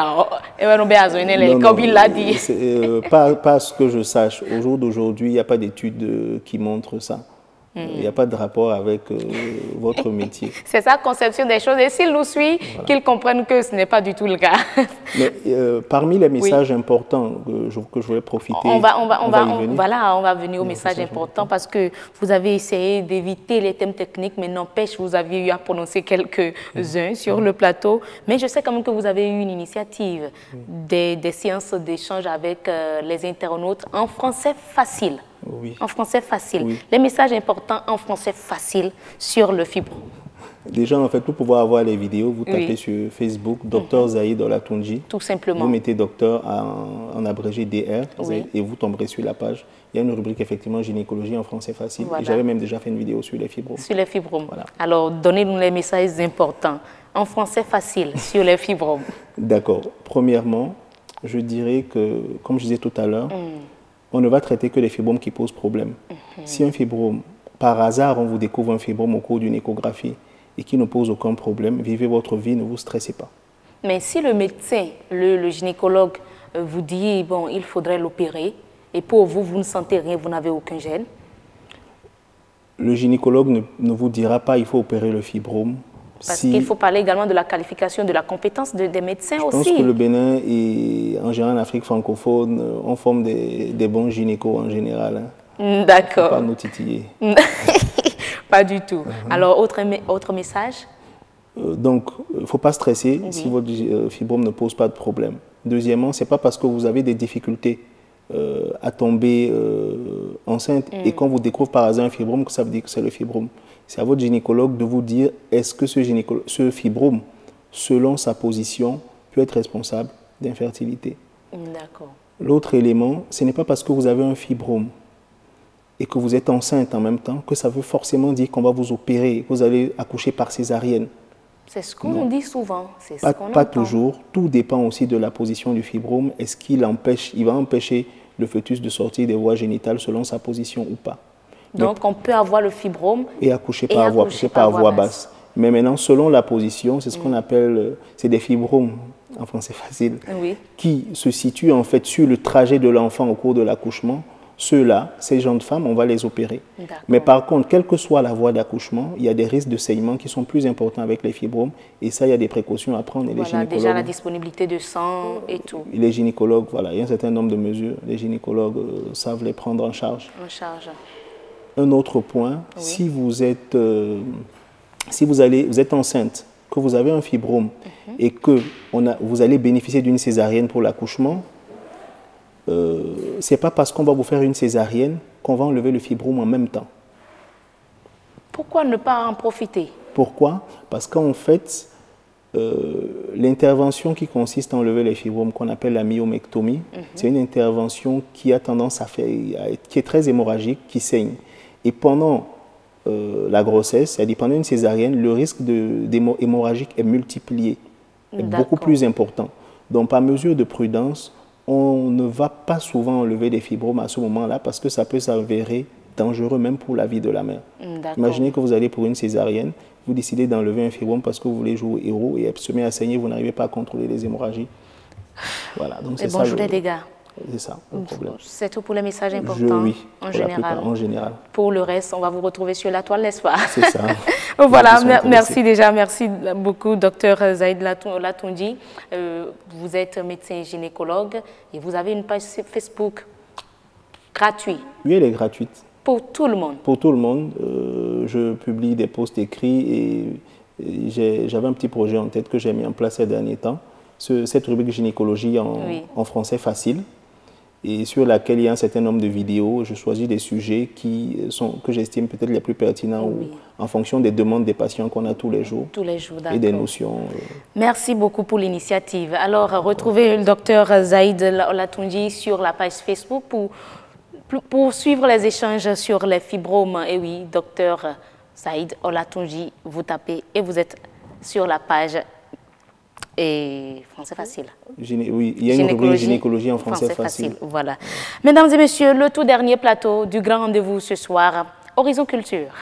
comme il l'a dit. Pas ce que je sache. Au jour d'aujourd'hui, il n'y a pas d'études qui montrent ça. Il n'y a pas de rapport avec votre métier. C'est sa conception des choses. Et s'il nous suit, qu'il comprenne que ce n'est pas du tout le cas. Mais parmi les messages importants que je voulais profiter, on va venir aux messages importants parce que vous avez essayé d'éviter les thèmes techniques, mais n'empêche, vous avez eu à prononcer quelques-uns sur le plateau. Mais je sais quand même que vous avez eu une initiative des séances d'échange avec les internautes en français facile. Oui. En français facile. Oui. Les messages importants en français facile sur le fibrome. Déjà, en fait, pour pouvoir avoir les vidéos, vous tapez sur Facebook Dr Zaïd Olatunji. Tout simplement. Vous mettez docteur en abrégé DR et vous tomberez sur la page. Il y a une rubrique effectivement gynécologie en français facile. Voilà. Et j'avais même déjà fait une vidéo sur les fibromes. Sur les fibromes. Voilà. Alors, donnez-nous les messages importants en français facile sur les fibromes. D'accord. Premièrement, je dirais que, comme je disais tout à l'heure, on ne va traiter que les fibromes qui posent problème. Si un fibrome, par hasard, on vous découvre un fibrome au cours d'une échographie et qui ne pose aucun problème, vivez votre vie, ne vous stressez pas. Mais si le médecin, le gynécologue vous dit, bon, il faudrait l'opérer, et pour vous, vous ne sentez rien, vous n'avez aucun gène? Le gynécologue ne vous dira pas, il faut opérer le fibrome. Parce qu'il faut parler également de la qualification, de la compétence des médecins aussi. Je pense que le Bénin et en général en Afrique francophone, on forme des bons gynécos en général. D'accord. Pas nous titiller. Pas du tout. Alors, autre message? Donc, il ne faut pas stresser si votre fibrome ne pose pas de problème. Deuxièmement, ce n'est pas parce que vous avez des difficultés à tomber enceinte et qu'on vous découvre par hasard un fibrome que ça veut dire que c'est le fibrome. C'est à votre gynécologue de vous dire est-ce que ce fibrome, selon sa position, peut être responsable d'infertilité. D'accord. L'autre élément, ce n'est pas parce que vous avez un fibrome et que vous êtes enceinte en même temps que ça veut forcément dire qu'on va vous opérer, que vous allez accoucher par césarienne. C'est ce qu'on dit souvent. Pas toujours. Tout dépend aussi de la position du fibrome. Est-ce qu'il va empêcher le fœtus de sortir des voies génitales selon sa position ou pas? Donc, on peut avoir le fibrome et accoucher par voie basse. Mais maintenant, selon la position, c'est ce qu'on appelle, c'est des fibromes, en français facile, qui se situent en fait sur le trajet de l'enfant au cours de l'accouchement. Ceux-là, ces jeunes femmes, on va les opérer. Mais par contre, quelle que soit la voie d'accouchement, il y a des risques de saignement qui sont plus importants avec les fibromes. Et ça, il y a des précautions à prendre. Et les gynécologues, déjà la disponibilité de sang et tout. Les gynécologues, voilà, il y a un certain nombre de mesures. Les gynécologues savent les prendre en charge. un autre point, Oui. si vous êtes, vous êtes enceinte, que vous avez un fibrome et que vous allez bénéficier d'une césarienne pour l'accouchement, ce n'est pas parce qu'on va vous faire une césarienne qu'on va enlever le fibrome en même temps. Pourquoi ne pas en profiter? Pourquoi? Parce qu'en fait, l'intervention qui consiste à enlever les fibromes, qu'on appelle la myomectomie, c'est une intervention qui a tendance qui est très hémorragique, qui saigne. Et pendant la grossesse, c'est-à-dire pendant une césarienne, le risque hémorragique est multiplié, est beaucoup plus important. Donc, par mesure de prudence, on ne va pas souvent enlever des fibromes à ce moment-là parce que ça peut s'avérer dangereux même pour la vie de la mère. Imaginez que vous allez pour une césarienne, vous décidez d'enlever un fibrome parce que vous voulez jouer au héros et se met à saigner, vous n'arrivez pas à contrôler les hémorragies. Voilà, donc c'est ça. Bonjour les dégâts. C'est ça le problème. C'est tout pour les messages importants en général. Pour le reste, on va vous retrouver sur la toile, n'est-ce pas? C'est ça. Voilà, merci déjà, merci beaucoup, docteur Zaïd Latondji. Vous êtes médecin gynécologue et vous avez une page Facebook gratuite. Oui, elle est gratuite. Pour tout le monde. Pour tout le monde. Je publie des posts écrits et j'avais un petit projet en tête que j'ai mis en place ces derniers temps. Cette rubrique gynécologie en français facile et sur laquelle il y a un certain nombre de vidéos. Je choisis des sujets que j'estime peut-être les plus pertinents en fonction des demandes des patients qu'on a tous les jours et des notions. Merci beaucoup pour l'initiative. Alors, retrouvez le docteur Zaïd Latondji sur la page Facebook pour suivre les échanges sur les fibromes. Et oui, docteur Zaïd Latondji, vous tapez et vous êtes sur la page et français facile. Oui, il y a une rubrique gynécologie en français facile. Voilà. Mesdames et messieurs, le tout dernier plateau du grand rendez-vous ce soir, Horizon Culture.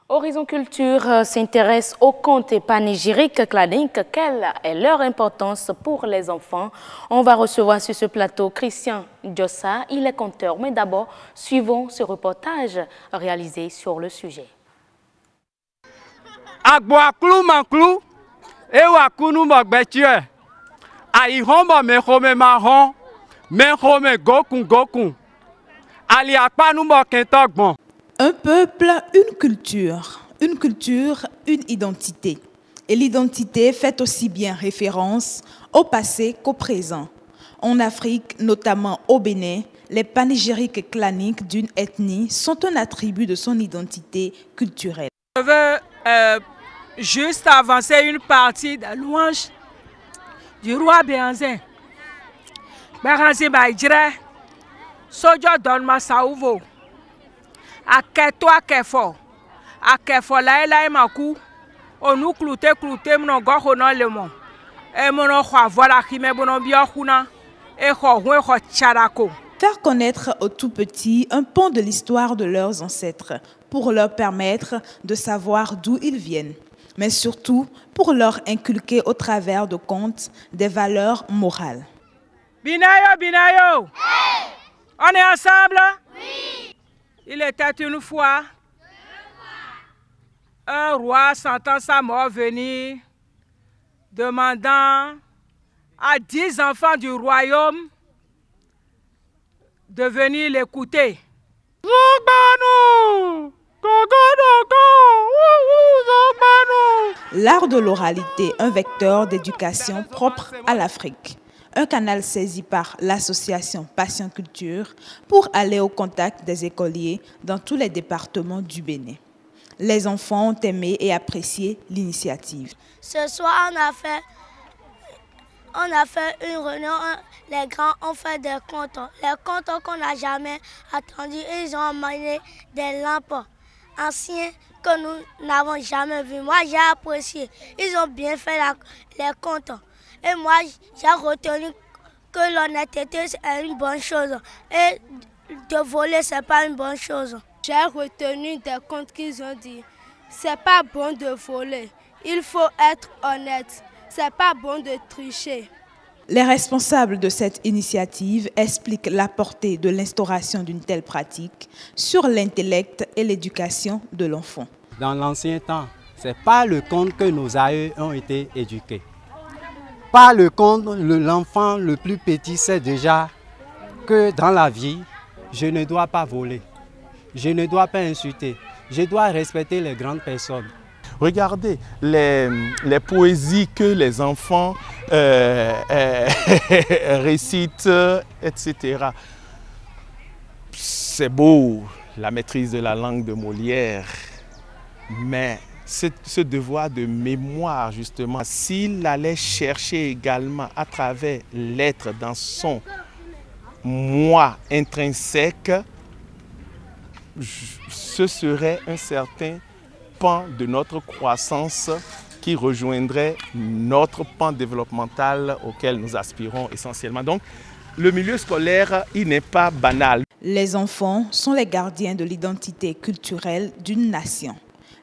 Horizon Culture s'intéresse aux contes panégyriques claniques. Quelle est leur importance pour les enfants? On va recevoir sur ce plateau Christian Diossa, il est conteur. Mais d'abord, suivons ce reportage réalisé sur le sujet. Agboaklou manklou, ewakunu mogbetue, aihombo mehome mahon, mehome gokun, aliakpanu mokentogbon. Un peuple, une culture, une identité. Et l'identité fait aussi bien référence au passé qu'au présent. En Afrique, notamment au Bénin, les panégyriques claniques d'une ethnie sont un attribut de son identité culturelle. Je veux juste avancer une partie de louange du roi Béhanzin. Béhanzin Baïdjire, Sojo Donma Saouvo. Aketwa kefo, akefo la maku, onu kloute mno go na le mon. E mono khwa voilà qui me bono bia khuna, e kho hwe kho charako. Faire connaître aux tout petits un pan de l'histoire de leurs ancêtres pour leur permettre de savoir d'où ils viennent, mais surtout pour leur inculquer au travers de contes des valeurs morales. Binayo, hey! On est ensemble? Oui! Il était une fois un roi sentant sa mort venir, demandant à 10 enfants du royaume de venir l'écouter. L'art de l'oralité, un vecteur d'éducation propre à l'Afrique. Un canal saisi par l'association Passion Culture pour aller au contact des écoliers dans tous les départements du Bénin. Les enfants ont aimé et apprécié l'initiative. Ce soir, on a fait une réunion. Les grands ont fait des contes. Les contes qu'on n'a jamais attendus. Ils ont amené des lampes anciennes que nous n'avons jamais vues. Moi, j'ai apprécié. Ils ont bien fait les contes. Et moi, j'ai retenu que l'honnêteté est une bonne chose et de voler, ce n'est pas une bonne chose. J'ai retenu des contes qu'ils ont dit. C'est pas bon de voler, il faut être honnête. C'est pas bon de tricher. Les responsables de cette initiative expliquent la portée de l'instauration d'une telle pratique sur l'intellect et l'éducation de l'enfant. Dans l'ancien temps, ce n'est pas le conte que nos aïeux ont été éduqués. Par le conte, l'enfant le plus petit sait déjà que dans la vie, je ne dois pas voler, je ne dois pas insulter, je dois respecter les grandes personnes. Regardez les poésies que les enfants récitent, etc. C'est beau, la maîtrise de la langue de Molière, mais ce devoir de mémoire, justement, s'il allait chercher également à travers l'être dans son moi intrinsèque, ce serait un certain pan de notre croissance qui rejoindrait notre pan développemental auquel nous aspirons essentiellement. Donc, le milieu scolaire, il n'est pas banal. Les enfants sont les gardiens de l'identité culturelle d'une nation.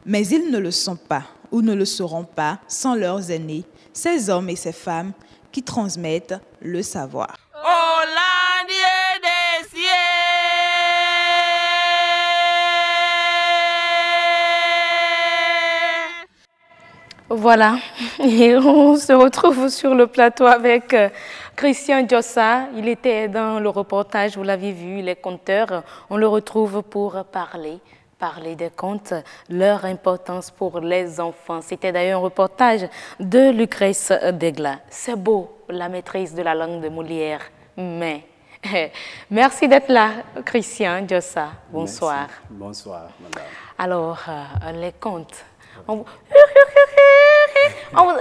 Mais ils ne le sont pas ou ne le seront pas sans leurs aînés, ces hommes et ces femmes qui transmettent le savoir. Voilà, et on se retrouve sur le plateau avec Christian Djossa. Il était dans le reportage, vous l'avez vu, les conteur. On le retrouve pour parler des contes, leur importance pour les enfants. C'était d'ailleurs un reportage de Lucrèce Degla. C'est beau, la maîtrise de la langue de Molière, mais merci d'être là, Christian Djossa. Bonsoir. Merci. Bonsoir, madame. Alors, les contes.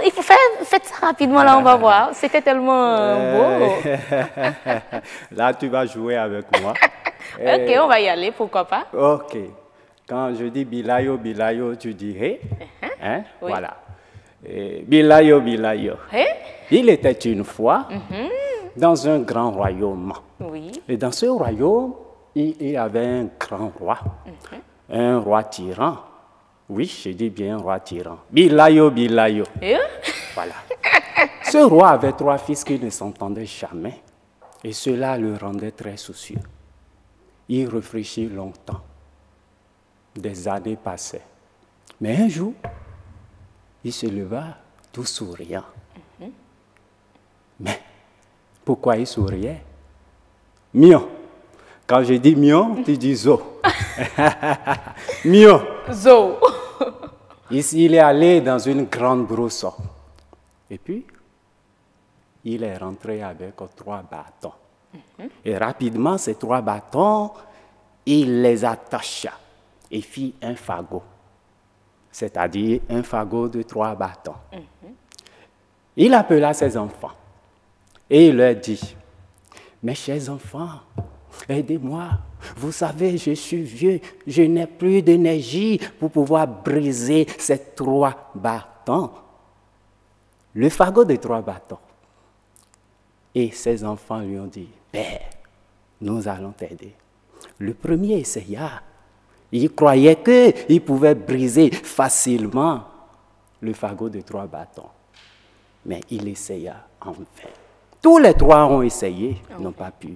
Il faut faire ça rapidement, là, on va voir. C'était tellement beau. Là, tu vas jouer avec moi. Ok, on va y aller, pourquoi pas. Ok. Quand je dis bilayo, bilayo, tu dis hé. Hein? Oui. Voilà. Bilayo, bilayo. Il était une fois dans un grand royaume. Oui. Et dans ce royaume, il y avait un grand roi. Un roi tyran. Oui, je dis bien roi tyran. Bilayo, bilayo. Voilà. Ce roi avait 3 fils qui ne s'entendaient jamais. Et cela le rendait très soucieux. Il réfléchit longtemps. Des années passaient. Mais un jour, il se leva tout souriant. Mais pourquoi il souriait? Mion. Quand je dis mion, tu dis zo. Mion. Zo. Il est allé dans une grande brousse. Et puis, il est rentré avec 3 bâtons. Et rapidement, ces 3 bâtons, il les attacha et fit un fagot. C'est-à-dire un fagot de 3 bâtons. Il appela ses enfants et il leur dit, « Mes chers enfants, aidez-moi. Vous savez, je suis vieux, je n'ai plus d'énergie pour pouvoir briser ces 3 bâtons. » Le fagot de 3 bâtons. Et ses enfants lui ont dit, « Père, nous allons t'aider. » Le premier essaya. Il croyait qu'il pouvait briser facilement le fagot de 3 bâtons. Mais il essaya en vain. Tous les 3 ont essayé, n'ont pas pu.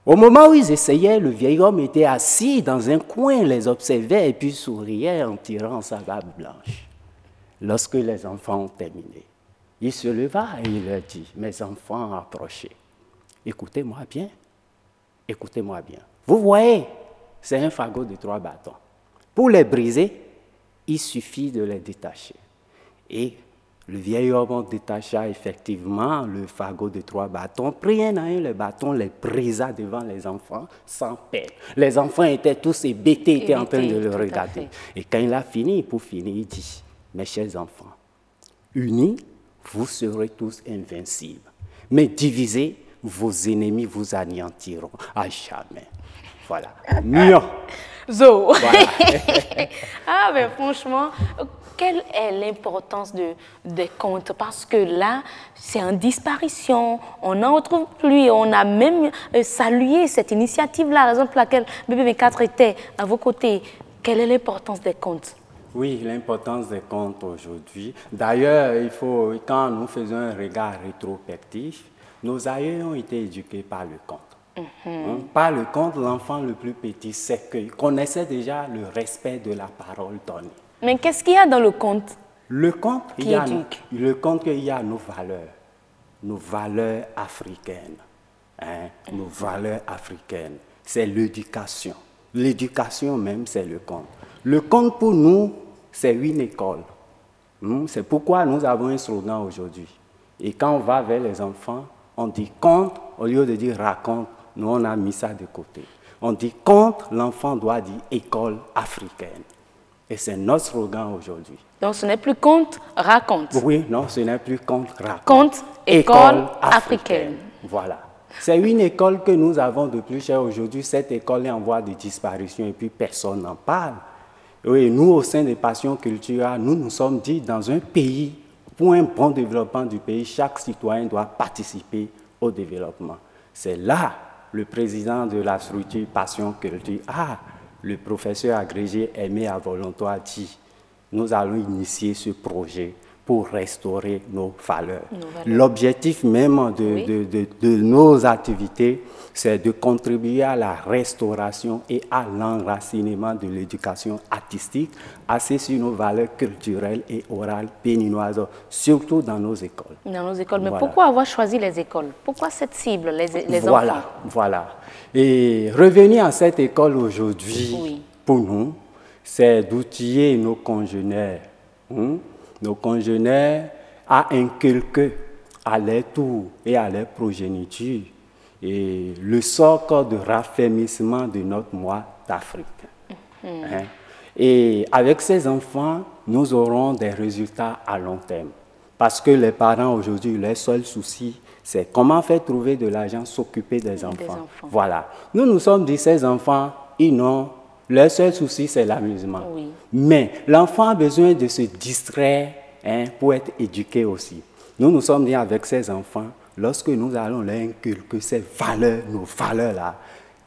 Au moment où ils essayaient, le vieil homme était assis dans un coin, les observait et puis souriait en tirant sa barbe blanche. Lorsque les enfants ont terminé, il se leva et il leur dit, « Mes enfants, approchez. Écoutez-moi bien. Écoutez-moi bien. Vous voyez, c'est un fagot de 3 bâtons. Pour les briser, il suffit de les détacher. » Et le vieil homme détacha effectivement le fagot de 3 bâtons, prit un à un les bâtons, les brisa devant les enfants sans peine. Les enfants étaient tous hébétés, étaient en train de le regarder. Et quand il a fini, pour finir, il dit, « Mes chers enfants, unis, vous serez tous invincibles. Mais divisés, vos ennemis vous anéantiront à jamais. » Voilà. Mion. Zo. Voilà. Ah, mais franchement, quelle est l'importance des contes? Parce que là, c'est en disparition. On n'en retrouve plus. On a même salué cette initiative-là, raison pour laquelle BBB4 était à vos côtés. Quelle est l'importance des contes? Oui, l'importance des contes aujourd'hui. D'ailleurs, il faut, quand nous faisons un regard rétrospectif, nos aïeux ont été éduqués par le conte. Par le conte, l'enfant le plus petit sait qu'il connaissait déjà le respect de la parole donnée. Mais qu'est-ce qu'il y a dans le conte? Le conte, il y a nos valeurs. nos valeurs africaines. Hein, nos valeurs africaines. C'est l'éducation. L'éducation même, c'est le conte. Le conte pour nous, c'est une école. C'est pourquoi nous avons un slogan aujourd'hui. Et quand on va vers les enfants, on dit conte, au lieu de dire raconte, nous on a mis ça de côté. On dit conte, l'enfant doit dire école africaine. Et c'est notre slogan aujourd'hui. Donc ce n'est plus conte, raconte. Oui, non, ce n'est plus conte, raconte. Conte, école africaine. Voilà. C'est une école que nous avons de plus cher aujourd'hui. Cette école est en voie de disparition et puis personne n'en parle. Oui, nous, au sein des Passions culturelles, nous nous sommes dit, dans un pays, pour un bon développement du pays, chaque citoyen doit participer au développement. C'est là, le président de la structure Passions culturelles, le professeur agrégé Aimé Avolonto a dit, nous allons initier ce projet pour restaurer nos valeurs. L'objectif même de nos activités, c'est de contribuer à la restauration et à l'enracinement de l'éducation artistique, assise sur nos valeurs culturelles et orales béninoises, surtout dans nos écoles. Dans nos écoles. Mais pourquoi avoir choisi les écoles? Pourquoi cette cible, les enfants? Voilà. Et revenir à cette école aujourd'hui, pour nous, c'est d'outiller nos congénères. Nos congénères à inculquer à leur tour et à leur progéniture et le socle de raffermissement de notre moi d'Afrique. Et avec ces enfants, nous aurons des résultats à long terme. Parce que les parents aujourd'hui, leur seul souci, c'est comment faire trouver de l'argent, s'occuper des enfants. Voilà. Nous nous sommes dit, ces enfants, leur seul souci, c'est l'amusement. Mais l'enfant a besoin de se distraire pour être éduqué aussi. Nous nous sommes dit avec ces enfants, lorsque nous allons leur inculquer ces valeurs, nos valeurs-là,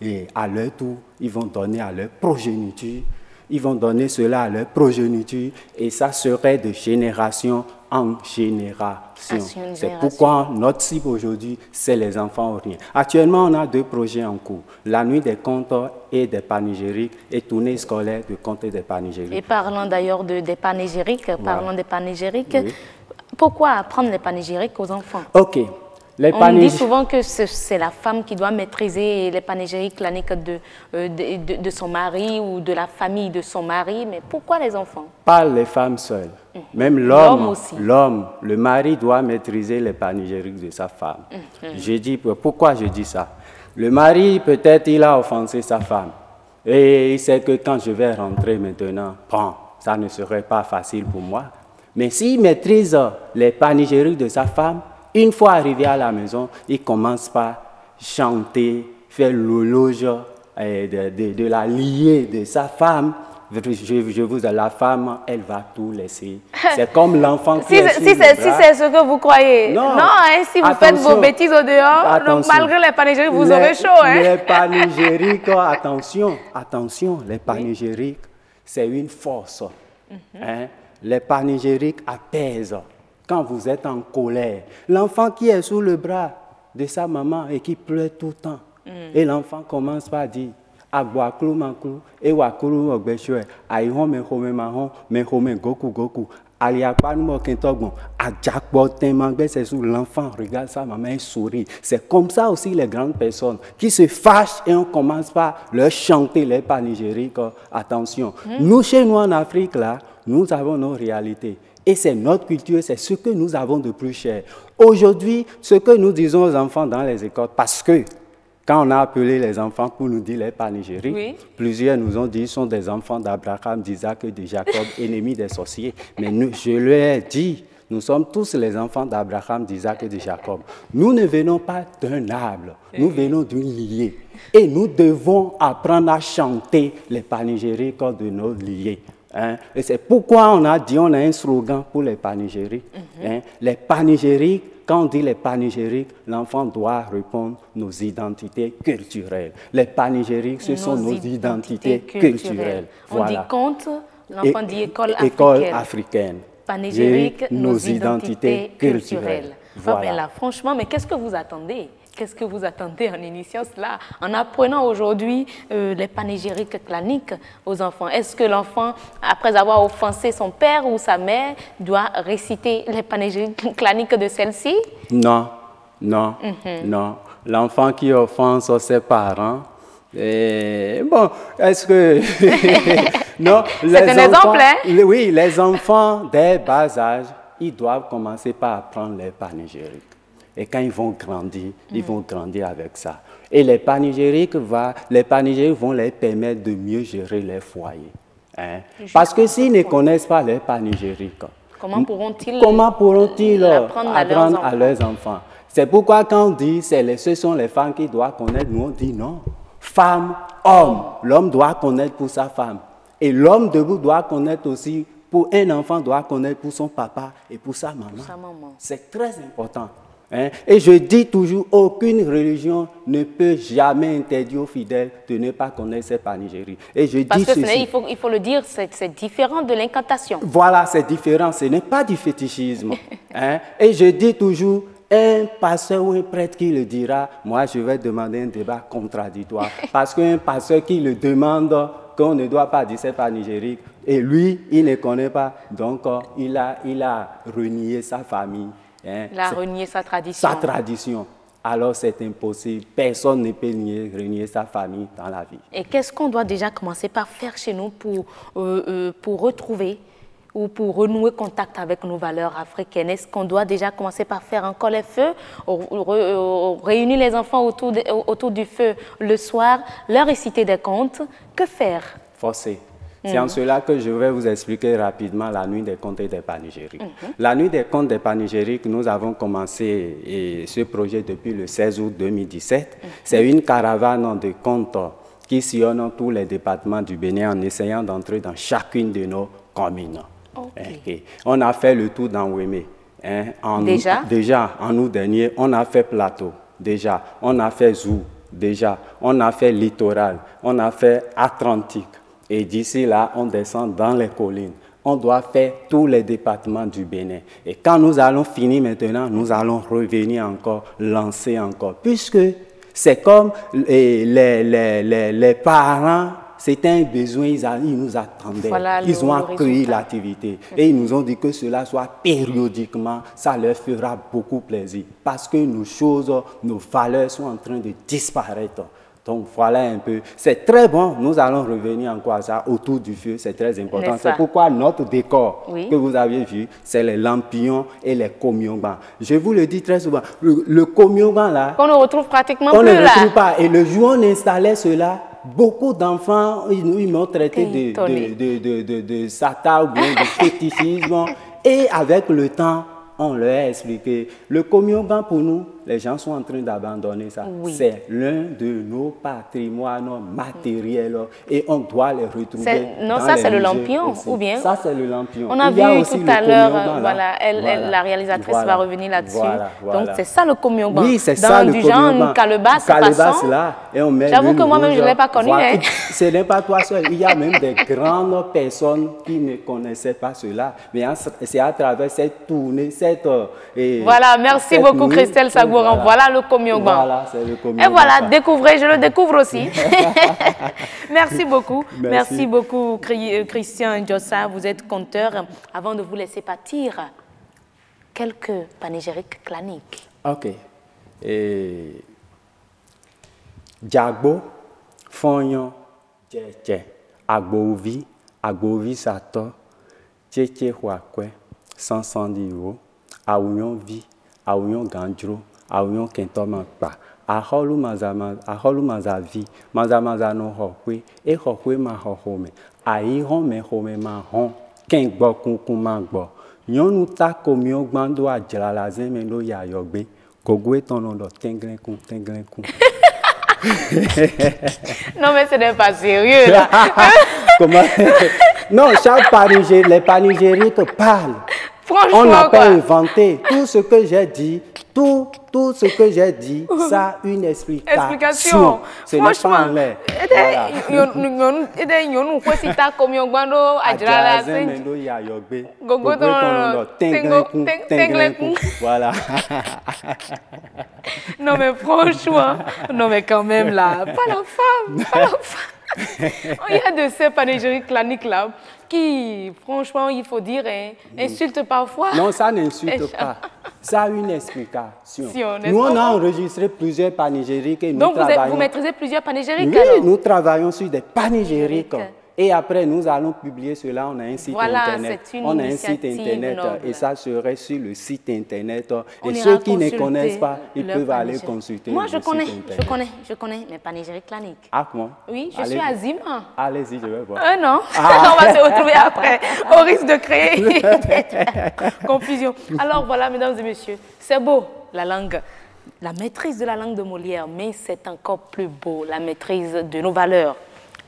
et à leur tour, ils vont donner à leur progéniture, ils vont donner cela à leur progéniture, et ça serait de génération en génération. C'est pourquoi notre cible aujourd'hui, c'est les enfants oriens. Actuellement, on a 2 projets en cours. La nuit des contes et des panégyriques et tournée scolaire de contes et des panégyriques. Et parlant d'ailleurs des panégyriques, pourquoi apprendre les panégyriques aux enfants? On dit souvent que c'est la femme qui doit maîtriser les panégyriques claniques de son mari ou de la famille de son mari, mais pourquoi les enfants? Pas les femmes seules, même l'homme, le mari doit maîtriser les panégyriques de sa femme. Pourquoi je dis ça? Le mari, peut-être, il a offensé sa femme et il sait que quand je vais rentrer maintenant, ça ne serait pas facile pour moi. Mais s'il maîtrise les panégyriques de sa femme, une fois arrivé à la maison, il commence par chanter, faire l'éloge de la liée de sa femme. Je vous dis, la femme, elle va tout laisser. C'est comme l'enfant qui est si c'est ce que vous croyez. Non, si vous faites vos bêtises au dehors, malgré les panégyriques, vous aurez chaud. Les panégyriques, attention, les panégyriques, c'est une force. Les panégyriques apaisent. Quand vous êtes en colère, l'enfant qui est sous le bras de sa maman et qui pleure tout le temps, et l'enfant commence par dire Agboaklou manklou, et wakulu ogbeshwe, aïhon me home mahon, me home goku goku, aliakpan mo kentogbon, adjakbotin mangbe, c'est sous l'enfant regarde sa maman et sourit. C'est comme ça aussi les grandes personnes qui se fâchent et on commence par leur chanter les panégyriques. Attention, nous chez nous en Afrique là, nous avons nos réalités. Et c'est notre culture, c'est ce que nous avons de plus cher. Aujourd'hui, ce que nous disons aux enfants dans les écoles, parce que quand on a appelé les enfants pour nous dire les panégyriques, plusieurs nous ont dit qu'ils sont des enfants d'Abraham, d'Isaac et de Jacob, ennemis des sorciers. Mais je leur ai dit, nous sommes tous les enfants d'Abraham, d'Isaac et de Jacob. Nous ne venons pas d'un arbre, nous venons d'une lignée. Et nous devons apprendre à chanter les panégyriques de nos lignées. Et c'est pourquoi on a un slogan pour les panégyriques. Les panégyriques, quand on dit les panégyriques, l'enfant doit répondre nos identités culturelles. Les panégyriques, ce sont nos identités culturelles. On dit conte, l'enfant dit école africaine. Panégyrique, nos identités culturelles. Voilà. Là, franchement, mais qu'est-ce que vous attendez? Qu'est-ce que vous attendez en initiant cela, en apprenant aujourd'hui les panégyriques claniques aux enfants? Est-ce que l'enfant, après avoir offensé son père ou sa mère, doit réciter les panégyriques claniques de celle-ci? Non, Non, non. L'enfant qui offense ses parents, bon, est-ce que... non, c'est un exemple, hein? Oui, les enfants dès bas âge, ils doivent commencer par apprendre les panégyriques. Et quand ils vont grandir, ils vont grandir avec ça. Et les panégyriques vont les permettre de mieux gérer les foyers. Hein? Parce que s'ils ne connaissent pas les panégyriques, comment pourront-ils apprendre à leurs enfants? C'est pourquoi quand on dit ce sont les femmes qui doivent connaître, nous on dit non. Femme, homme. L'homme doit connaître pour sa femme. Et l'homme debout doit connaître aussi, pour un enfant doit connaître pour son papa et pour sa maman. C'est très important. Hein? Et je dis toujours, aucune religion ne peut jamais interdire aux fidèles de ne pas connaître ces panégyriques. Et je dis ceci. Il faut le dire, c'est différent de l'incantation. Voilà, c'est différent. Ce n'est pas du fétichisme. Hein? Et je dis toujours, un pasteur ou un prêtre qui le dira, moi je vais demander un débat contradictoire. Parce qu'un pasteur qui le demande qu'on ne doit pas dire ces panégyriques, et lui, il ne connaît pas, donc il a renié sa famille. Hein. Il a renié sa tradition. Sa tradition. Alors c'est impossible. Personne ne peut renier sa famille dans la vie. Et qu'est-ce qu'on doit déjà commencer par faire chez nous pour retrouver ou pour renouer contact avec nos valeurs africaines? Est-ce qu'on doit déjà commencer par faire encore les feux, réunir les enfants autour du feu le soir, leur réciter des contes? Que faire? Forcer. C'est en cela que je vais vous expliquer rapidement la nuit des contes et des panégyriques. La nuit des contes et des panégyriques, nous avons commencé ce projet depuis le 16 août 2017. C'est une caravane de contes qui sillonne tous les départements du Bénin en essayant d'entrer dans chacune de nos communes. Okay. On a fait le tour dans Ouémé. Hein, déjà, en août dernier, on a fait Plateau. Déjà, on a fait Zou. Déjà, on a fait Littoral. On a fait Atlantique. Et d'ici là, on descend dans les collines. On doit faire tous les départements du Bénin. Et quand nous allons finir maintenant, nous allons revenir encore, lancer encore. Puisque c'est comme les parents, c'était un besoin, ils nous attendaient. Voilà, ils ont accueilli l'activité. Et ils nous ont dit que cela soit périodiquement, ça leur fera beaucoup plaisir. Parce que nos valeurs sont en train de disparaître. Donc voilà un peu. C'est très bon. Nous allons revenir encore à ça autour du feu. C'est très important. C'est pourquoi notre décor que vous avez vu, c'est les lampions et les komiongban. Je vous le dis très souvent. Le komiongban là, qu'on ne retrouve pratiquement plus là. On ne retrouve pas. Et le jour où on installait cela, beaucoup d'enfants, ils m'ont traité de sata ou bien de fétichisme. Et avec le temps, on leur a expliqué. Le komiongban pour nous, les gens sont en train d'abandonner ça. C'est l'un de nos patrimoines matériels et on doit les retrouver. Non, ça c'est le lampion ou bien? Ça c'est le lampion. On a vu tout à l'heure, la réalisatrice va revenir là-dessus. Donc c'est ça le komiongban. Oui, c'est ça le komiongban. Dans une calebasse là. J'avoue que moi-même je ne l'ai pas connu. Hein. Ce n'est pas toi seul. Il y a même des grandes personnes qui ne connaissaient pas cela. Mais c'est à travers cette tournée, voilà, merci beaucoup Christelle Sagouran. Voilà le komiongban. Voilà, c'est le komiongban. Et voilà, découvrez, je le découvre aussi. Merci beaucoup. Merci beaucoup Christian Djossa, vous êtes conteur. Avant de vous laisser partir, quelques panégyriques claniques. Ok. Djagbo, Fonyon, Djeche, Agbovi Sato, Tcheche Huakwe, Sansandiwo, Aounion Vi, Aounion Gandro, Aounion Kentomakpa, Aholu Mazavi, Mazamaza no Hokwe, E Hokwe ma Hohome, Aihon me Home ma Hon, Kengbo Kunkumagbo, Nyonu ta komiongban do adjalalazen me lo yayogbe, Kogwe tono do tenglenkun. Non mais ce n'est pas sérieux là. Comment? Non, les panégyriques parlent. Franchement, on n'a pas inventé. Tout ce que j'ai dit, tout ce que j'ai dit, ça a une explication. Ce n'est pas en l'air. Voilà. Non mais franchement, non mais quand même là, pas la femme. Il y a de ces panégyriques claniques là qui, franchement, il faut dire, insultent parfois. Non, ça n'insulte pas. Ça a une explication. Nous, on a enregistré plusieurs panégyriques. Et donc, vous maîtrisez plusieurs panégyriques? Oui, alors? Nous travaillons sur des panégyriques. Et après, nous allons publier cela. On a un site internet. On a un site internet noble. Et ça serait sur le site internet. Et ceux qui ne connaissent pas, ils peuvent aller consulter. Moi, je connais mes panégyriques claniques. Ah, comment? Oui, je suis Azima. Allez-y, je vais voir. Non, on va se retrouver après, au risque de créer confusion. Alors voilà, mesdames et messieurs, c'est beau, la langue. La maîtrise de la langue de Molière, mais c'est encore plus beau, la maîtrise de nos valeurs.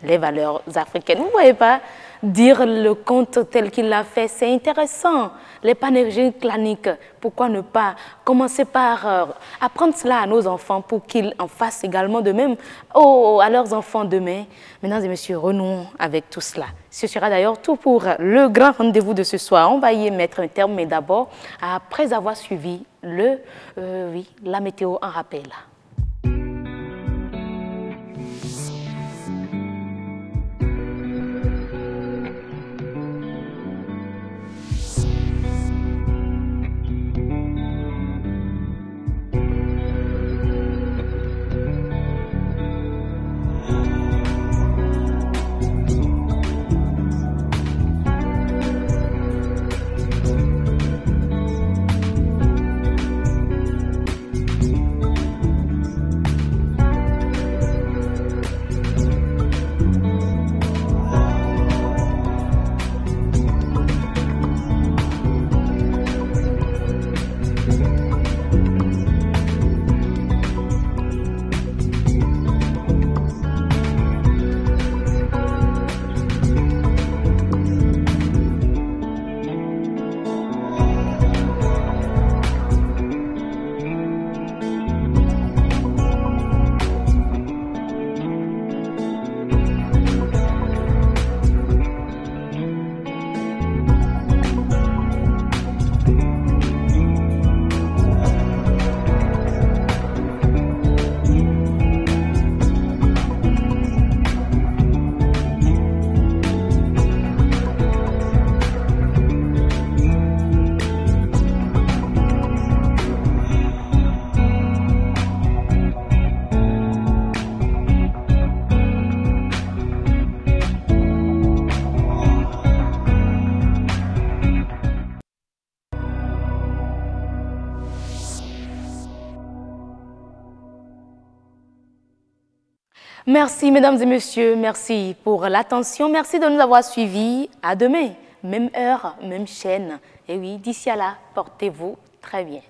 Les valeurs africaines. Vous ne voyez pas dire le conte tel qu'il l'a fait, c'est intéressant. Les panégyriques claniques, pourquoi ne pas commencer par apprendre cela à nos enfants pour qu'ils en fassent également de même à leurs enfants demain. Mesdames et messieurs, renouons avec tout cela. Ce sera d'ailleurs tout pour le grand rendez-vous de ce soir. On va y mettre un terme, mais d'abord, après avoir suivi la météo en rappel. Merci, mesdames et messieurs. Merci pour l'attention. Merci de nous avoir suivis. À demain, même heure, même chaîne. Et oui, d'ici à là, portez-vous très bien.